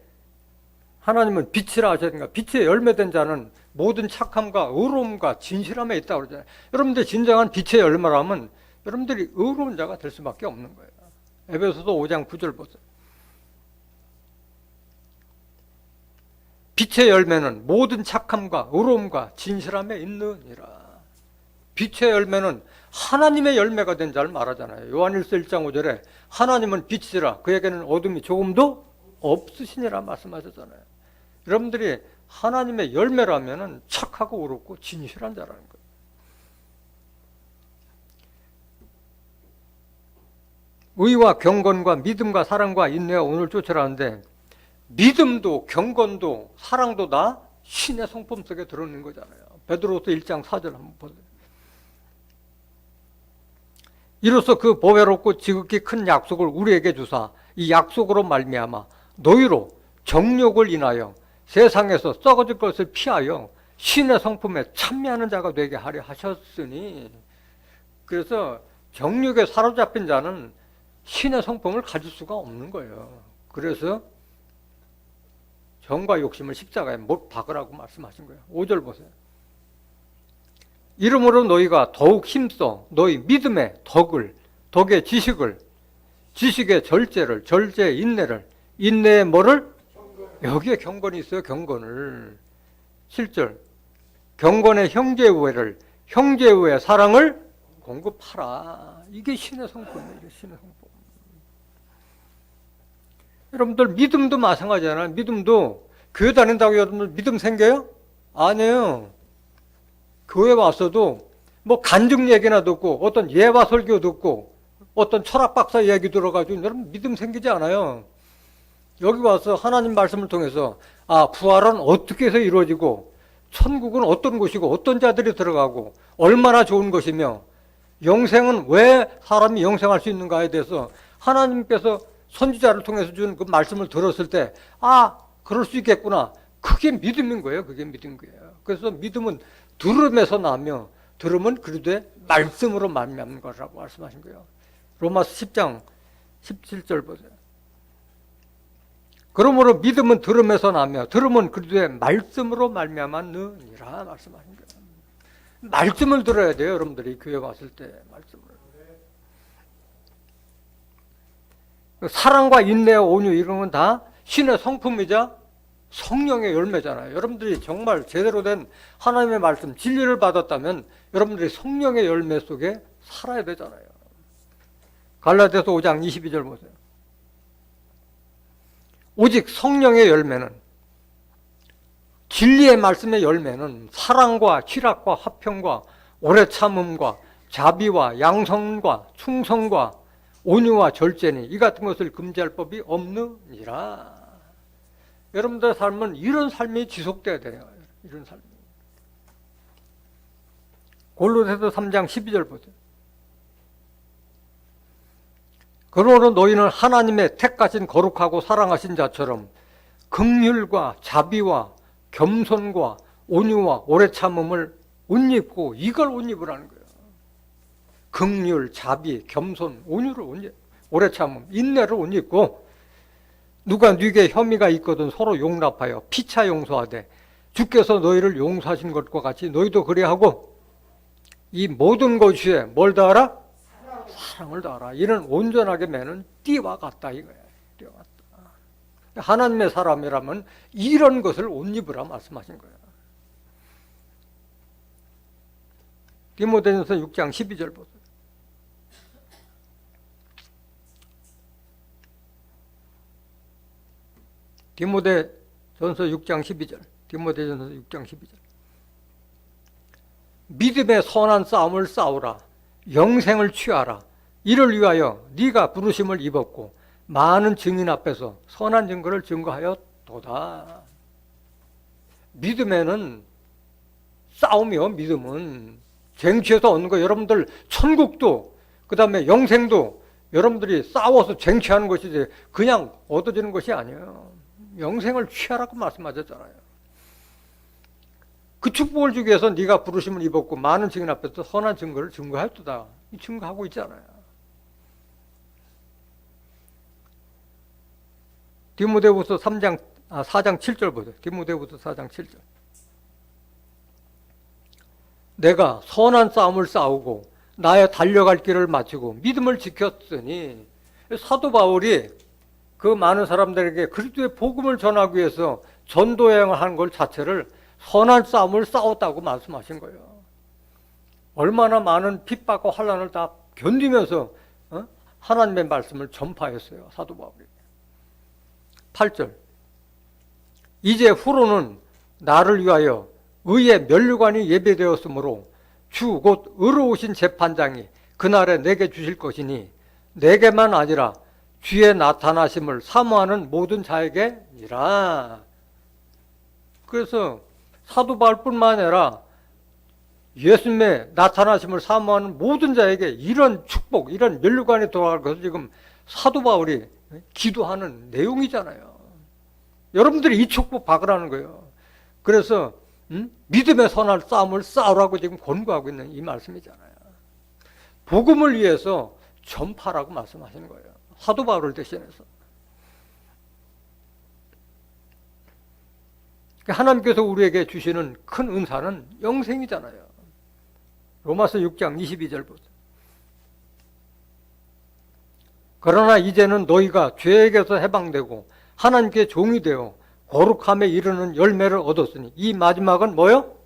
빛이라 하셨으니까 빛의 열매된 자는 모든 착함과 의로움과 진실함에 있다고 그러잖아요. 여러분들 진정한 빛의 열매라면 여러분들이 의로운 자가 될 수밖에 없는 거예요. 에베소서 5장 9절 보세요. 빛의 열매는 모든 착함과 의로움과 진실함에 있느니라. 빛의 열매는 하나님의 열매가 된 자를 말하잖아요. 요한일서 1장 5절에 하나님은 빛이라 그에게는 어둠이 조금도 없으시니라 말씀하셨잖아요. 여러분들이 하나님의 열매라면 착하고 의롭고 진실한 자라는 거예요. 의와 경건과 믿음과 사랑과 인내와 오늘 쫓으라는데, 믿음도 경건도 사랑도 다 신의 성품 속에 들어있는 거잖아요. 베드로서 1장 4절 한번 보세요. 이로써 그 보배롭고 지극히 큰 약속을 우리에게 주사 이 약속으로 말미암아 너희로 정욕을 인하여 세상에서 썩어질 것을 피하여 신의 성품에 참여하는 자가 되게 하려 하셨으니, 그래서 정욕에 사로잡힌 자는 신의 성품을 가질 수가 없는 거예요. 그래서 정과 욕심을 십자가에 못 박으라고 말씀하신 거예요. 5절 보세요. 이러므로 너희가 더욱 힘써 너희 믿음의 덕의 지식을, 지식의 절제를, 절제의 인내를, 인내의 뭐를? 여기에 경건이 있어요. 경건을. 7절. 경건의 형제우애를, 형제우애 사랑을 공급하라. 이게 신의 성품이에요. 이게 신의 성품. 여러분들 믿음도 마찬가지잖아요. 믿음도 교회 다닌다고 여러분들 믿음 생겨요? 아니에요. 교회 와서도 뭐 간증 얘기나 듣고 어떤 예화 설교 듣고 어떤 철학 박사 얘기 들어가지고 여러분 믿음 생기지 않아요. 여기 와서 하나님 말씀을 통해서 부활은 어떻게 해서 이루어지고 천국은 어떤 곳이고 어떤 자들이 들어가고 얼마나 좋은 것이며 영생은 왜 사람이 영생할 수 있는가에 대해서 하나님께서 선지자를 통해서 준 그 말씀을 들었을 때 그럴 수 있겠구나. 그게 믿음인 거예요. 그게 믿음인 거예요. 그래서 믿음은 들음에서 나며 들음은 그리도의 말씀으로 말미암는 거라고 말씀하신 거예요. 로마서 10장 17절 보세요. 그러므로 믿음은 들음에서 나며 들음은 그리도의 말씀으로 말미암았느니라 말씀하신 거예요. 말씀을 들어야 돼요. 여러분들이 교회 왔을 때 말씀을. 사랑과 인내와 온유 이런 건 다 신의 성품이자 성령의 열매잖아요. 여러분들이 정말 제대로 된 하나님의 말씀, 진리를 받았다면 여러분들이 성령의 열매 속에 살아야 되잖아요. 갈라디아서 5장 22절 보세요. 오직 성령의 열매는, 진리의 말씀의 열매는 사랑과 희락과 화평과 오래 참음과 자비와 양성과 충성과 온유와 절제니 이 같은 것을 금지할 법이 없느니라. 여러분들의 삶은 이런 삶이 지속돼야 돼요. 이런 삶이. 골로새서 3장 12절 보세요. 그러므로 너희는 하나님의 택하신 거룩하고 사랑하신 자처럼 긍휼과 자비와 겸손과 온유와 오래 참음을 옷 입고, 이걸 옷 입으라는 거예요. 긍휼, 자비, 겸손, 온유를 옷 입고, 오래 참음, 인내를 옷 입고, 누가 네게 혐의가 있거든 서로 용납하여 피차 용서하되 주께서 너희를 용서하신 것과 같이 너희도 그래 하고, 이 모든 것 위에 뭘 다하라? 사랑을 다하라. 이는 온전하게 매는 띠와 같다 이거야. 띠와 같다. 하나님의 사람이라면 이런 것을 옷 입으라 말씀하신 거예요. 디모데전서 6장 12절 보세요. 디모데전서 6장 12절. 디모데전서 6장 12절. 믿음의 선한 싸움을 싸우라. 영생을 취하라. 이를 위하여 네가 부르심을 입었고 많은 증인 앞에서 선한 증거를 증거하였도다. 믿음에는 싸움이요. 믿음은 쟁취해서 얻는 거. 여러분들 천국도 그 다음에 영생도 여러분들이 싸워서 쟁취하는 것이지 그냥 얻어지는 것이 아니에요. 영생을 취하라고 말씀하셨잖아요. 그 축복을 주기 위해서 네가 부르심을 입었고 많은 증인 앞에서 선한 증거를 증거하였도다. 이 증거하고 있잖아요. 디모데후서 4장 7절 보세요. 디모데후서 4장 7절. 내가 선한 싸움을 싸우고 나의 달려갈 길을 마치고 믿음을 지켰으니, 사도 바울이 그 많은 사람들에게 그리스도의 복음을 전하기 위해서 전도 여행을 하는 것 자체를 선한 싸움을 싸웠다고 말씀하신 거예요. 얼마나 많은 핍박과 환난을 다 견디면서 하나님의 말씀을 전파했어요. 사도 바울이. 8절. 이제 후로는 나를 위하여 의의 면류관이 예배되었으므로 주 곧 의로우신 재판장이 그날에 내게 주실 것이니 내게만 아니라 주의 나타나심을 사모하는 모든 자에게니라. 그래서 사도 바울뿐만 아니라 예수님의 나타나심을 사모하는 모든 자에게 이런 축복, 이런 면류관이 돌아갈 것을 지금 사도 바울이 기도하는 내용이잖아요. 여러분들이 이 축복 받으라는 거예요. 그래서 믿음의 선한 싸움을 싸우라고 지금 권고하고 있는 이 말씀이잖아요. 복음을 위해서 전파라고 말씀하시는 거예요. 사도 바울을 대신해서. 하나님께서 우리에게 주시는 큰 은사는 영생이잖아요. 로마서 6장 22절 보세요. 그러나 이제는 너희가 죄에게서 해방되고 하나님께 종이 되어 거룩함에 이르는 열매를 얻었으니 이 마지막은 뭐요?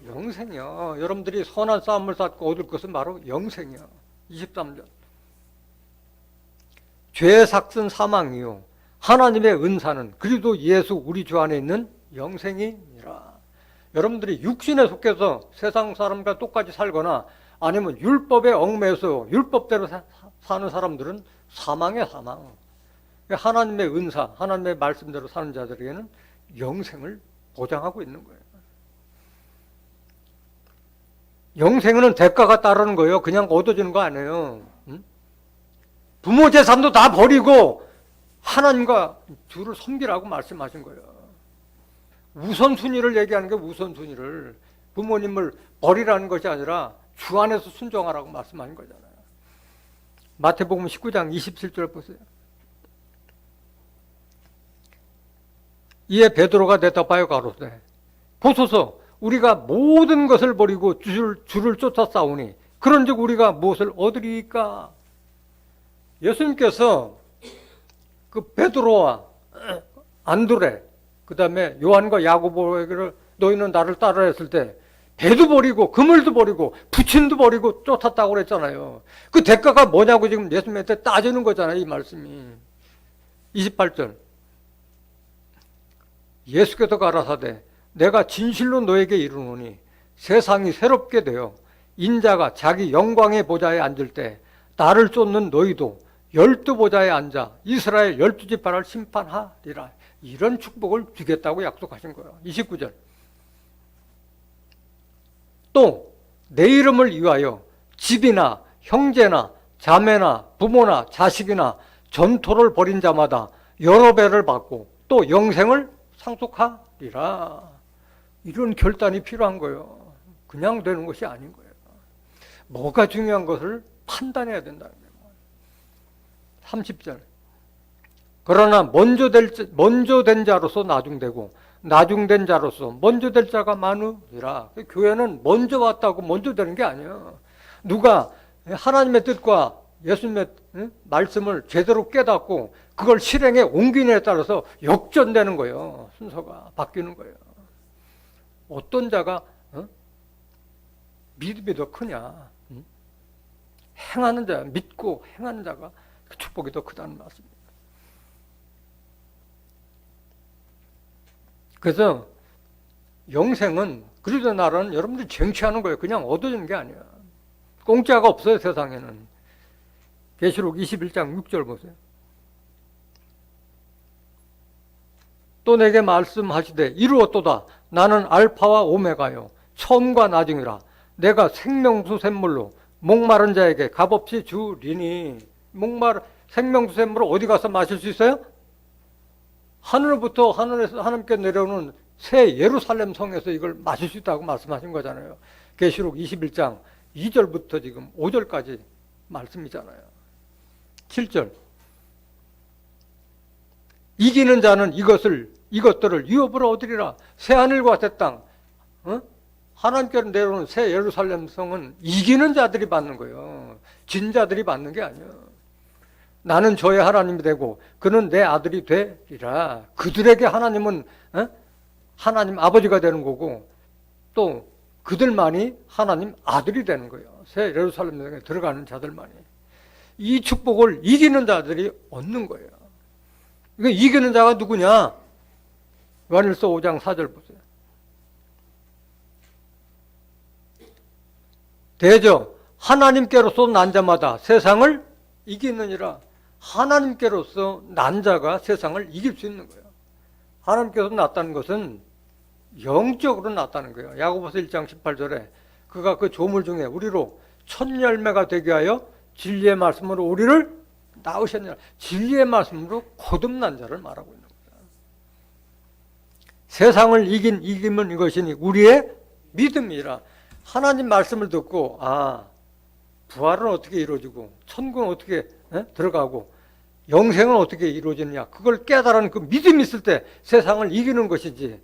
영생이요. 여러분들이 선한 싸움을 쌓고 얻을 것은 바로 영생이요. 23절. 죄의 삭은 사망이요 하나님의 은사는 그리스도 예수 우리 주 안에 있는 영생이니라. 여러분들이 육신에 속해서 세상 사람과 똑같이 살거나 아니면 율법에 얽매여서 율법대로 사는 사람들은 사망이야, 사망. 하나님의 은사, 하나님의 말씀대로 사는 자들에게는 영생을 보장하고 있는 거예요. 영생은 대가가 따르는 거예요. 그냥 얻어지는 거 아니에요. 부모 재산도 다 버리고 하나님과 주를 섬기라고 말씀하신 거예요. 우선순위를 얘기하는 게 우선순위를, 부모님을 버리라는 것이 아니라 주 안에서 순종하라고 말씀하신 거잖아요. 마태복음 19장 27절 보세요. 이에 베드로가 대답하여 가로되 보소서 우리가 모든 것을 버리고 주를 쫓아 싸우니 그런즉 우리가 무엇을 얻으리까? 예수님께서 그 베드로와 안드레, 그 다음에 요한과 야고보에게 너희는 나를 따르라 했을 때 배도 버리고 그물도 버리고 부친도 버리고 쫓았다고 그랬잖아요. 그 대가가 뭐냐고 지금 예수님한테 따지는 거잖아요, 이 말씀이. 28절. 예수께서 가라사대 내가 진실로 너에게 이르노니 세상이 새롭게 되어 인자가 자기 영광의 보좌에 앉을 때 나를 쫓는 너희도 12보좌에 앉아 이스라엘 12지파를 심판하리라. 이런 축복을 주겠다고 약속하신 거예요. 29절. 또 내 이름을 위하여 집이나 형제나 자매나 부모나 자식이나 전토를 벌인 자마다 여러 배를 받고 또 영생을 상속하리라. 이런 결단이 필요한 거예요. 그냥 되는 것이 아닌 거예요. 뭐가 중요한 것을 판단해야 된다는 거예요. 30절. 그러나 먼저 된 자로서 나중되고 나중된 자로서 먼저 될 자가 많으리라. 교회는 먼저 왔다고 먼저 되는 게 아니에요. 누가 하나님의 뜻과 예수님의 말씀을 제대로 깨닫고 그걸 실행에 옮기느냐에 따라서 역전되는 거예요. 순서가 바뀌는 거예요. 어떤 자가 믿음이 더 크냐? 행하는 자, 믿고 행하는 자가 그 축복이 더 크다는 말씀입니다. 그래서 영생은 그리스도 나라는 여러분들이 쟁취하는 거예요. 그냥 얻어지는 게 아니야. 공짜가 없어요, 세상에는. 계시록 21장 6절 보세요. 또 내게 말씀하시되 이루었도다. 나는 알파와 오메가요 처음과 나중이라. 내가 생명수 샘물로 목마른 자에게 값없이 주리니. 생명수 샘물을 어디 가서 마실 수 있어요? 하늘로부터 하늘에서 하나님께 내려오는 새 예루살렘 성에서 이걸 마실 수 있다고 말씀하신 거잖아요. 계시록 21장 2절부터 지금 5절까지 말씀이잖아요. 7절. 이기는 자는 이것들을 유업으로 얻으리라. 새 하늘과 새 땅, 하나님께로 내려오는 새 예루살렘 성은 이기는 자들이 받는 거예요. 진 자들이 받는 게 아니에요. 나는 저의 하나님이 되고 그는 내 아들이 되리라. 그들에게 하나님은 하나님 아버지가 되는 거고 또 그들만이 하나님 아들이 되는 거예요. 새 예루살렘에 들어가는 자들만이. 이 축복을 이기는 자들이 얻는 거예요. 이거 이기는 자가 누구냐? 요한일서 5장 4절 보세요. 대저 하나님께로서 난 자마다 세상을 이기느니라. 하나님께로서 난 자가 세상을 이길 수 있는 거예요. 하나님께서 났다는 것은 영적으로 났다는 거예요. 야고보서 1장 18절에 그가 그 조물 중에 우리로 첫 열매가 되게 하여 진리의 말씀으로 우리를 낳으셨느니라. 진리의 말씀으로 거듭난 자를 말하고 있는 거예요. 세상을 이기면 이것이니 우리의 믿음이라. 하나님 말씀을 듣고 부활은 어떻게 이루어지고 천국은 어떻게 들어가고 영생은 어떻게 이루어지느냐, 그걸 깨달은 그 믿음이 있을 때 세상을 이기는 것이지,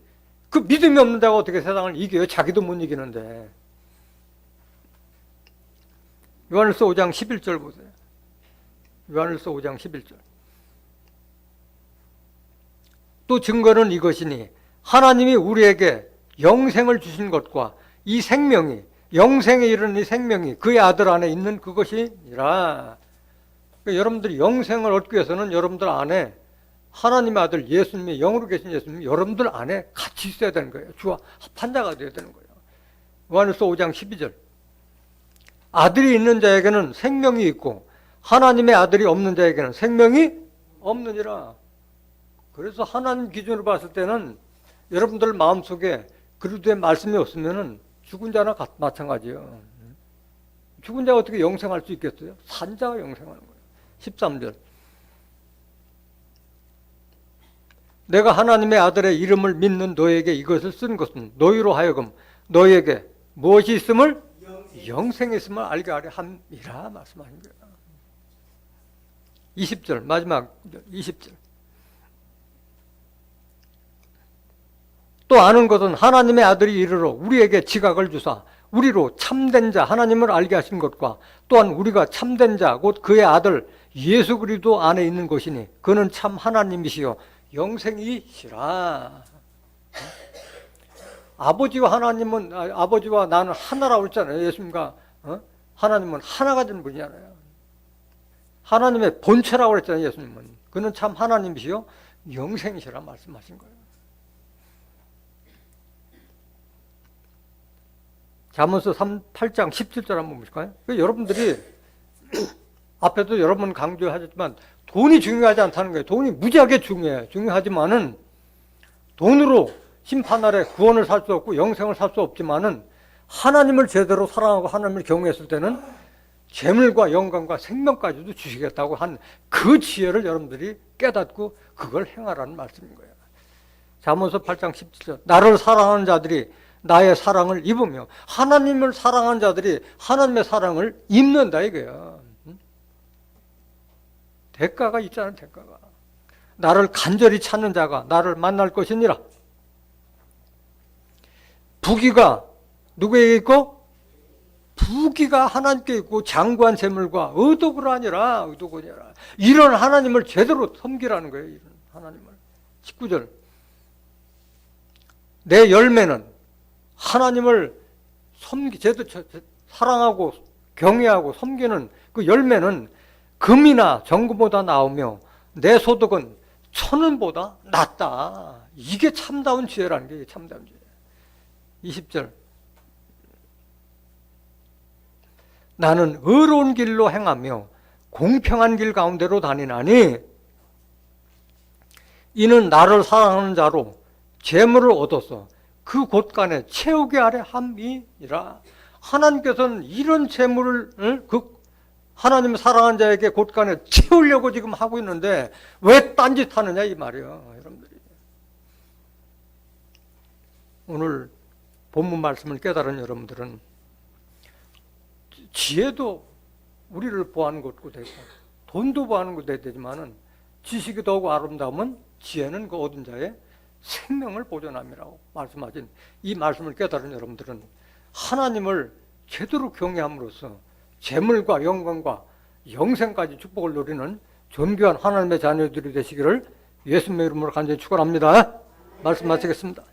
그 믿음이 없는 자가 어떻게 세상을 이겨요? 자기도 못 이기는데. 요한일서 5장 11절 보세요. 요한일서 5장 11절. 또 증거는 이것이니 하나님이 우리에게 영생을 주신 것과 이 생명이, 영생에 이르는 이 생명이 그의 아들 안에 있는 그것이니라. 그러니까 여러분들이 영생을 얻기 위해서는 여러분들 안에 하나님의 아들 예수님이, 영으로 계신 예수님이 여러분들 안에 같이 있어야 되는 거예요. 주와 합한 자가 되어야 되는 거예요. 요한일서 5장 12절. 아들이 있는 자에게는 생명이 있고 하나님의 아들이 없는 자에게는 생명이 없느니라. 그래서 하나님 기준으로 봤을 때는 여러분들 마음속에 그리스도의 말씀이 없으면은 죽은 자나 마찬가지예요. 죽은 자가 어떻게 영생할 수 있겠어요? 산 자가 영생하는 거예요. 13절. 내가 하나님의 아들의 이름을 믿는 너에게 이것을 쓴 것은 너희로 하여금 너희에게 무엇이 있음을? 영생이 있음을 알게 하려 함이라 말씀하신 거예요. 20절 마지막 20절. 또 아는 것은 하나님의 아들이 이르러 우리에게 지각을 주사 우리로 참된 자 하나님을 알게 하신 것과 또한 우리가 참된 자 곧 그의 아들 예수 그리스도 안에 있는 것이니 그는 참 하나님이시요 영생이시라. 아버지와 하나님은 아버지와 나는 하나라고 했잖아요. 예수님과 하나님은 하나가 된 분이잖아요. 하나님의 본체라고 그랬잖아요. 예수님은 그는 참 하나님이시요 영생이시라 말씀하신 거예요. 잠언서 8장 17절 한번 보실까요? 여러분들이 앞에도 여러 번 강조하셨지만 돈이 중요하지 않다는 거예요. 돈이 무지하게 중요해요. 중요하지만은 돈으로 심판 아래 구원을 살 수 없고 영생을 살 수 없지만은 하나님을 제대로 사랑하고 하나님을 경외했을 때는 재물과 영광과 생명까지도 주시겠다고 한 그 지혜를 여러분들이 깨닫고 그걸 행하라는 말씀인 거예요. 잠언서 8장 17절 나를 사랑하는 자들이 나의 사랑을 입으며 하나님을 사랑하는 자들이 하나님의 사랑을 입는다 이거예요. 대가가 있잖아요. 대가가. 나를 간절히 찾는 자가 나를 만날 것이니라. 부귀가 누구에게 있고? 부귀가 하나님께 있고 장구한 재물과 의도가 아니라 이런 하나님을 제대로 섬기라는 거예요. 이런 하나님을. 19절 내 열매는 하나님을 제대로 사랑하고 경외하고 섬기는 그 열매는 금이나 정금보다 나오며 내 소득은 천은보다 낫다. 이게 참다운 지혜라는 게 참다운 지혜. 20절 나는 의로운 길로 행하며 공평한 길 가운데로 다니나니 이는 나를 사랑하는 자로 재물을 얻어서 그 곳간에 채우게 하려 함이니라. 하나님께서는 이런 재물을 하나님 사랑하는 자에게 곳간에 채우려고 지금 하고 있는데 왜 딴짓하느냐 이 말이에요. 여러분들이 오늘 본문 말씀을 깨달은 여러분들은 지혜도 우리를 보하는 것도 되고 돈도 보하는 것도 되지만은 지식이 더욱 아름다움은 지혜는 그 얻은 자의 생명을 보존함이라고 말씀하신 이 말씀을 깨달은 여러분들은 하나님을 제대로 경외함으로써 재물과 영광과 영생까지 축복을 누리는 존귀한 하나님의 자녀들이 되시기를 예수님의 이름으로 간절히 축원합니다. 말씀 마치겠습니다.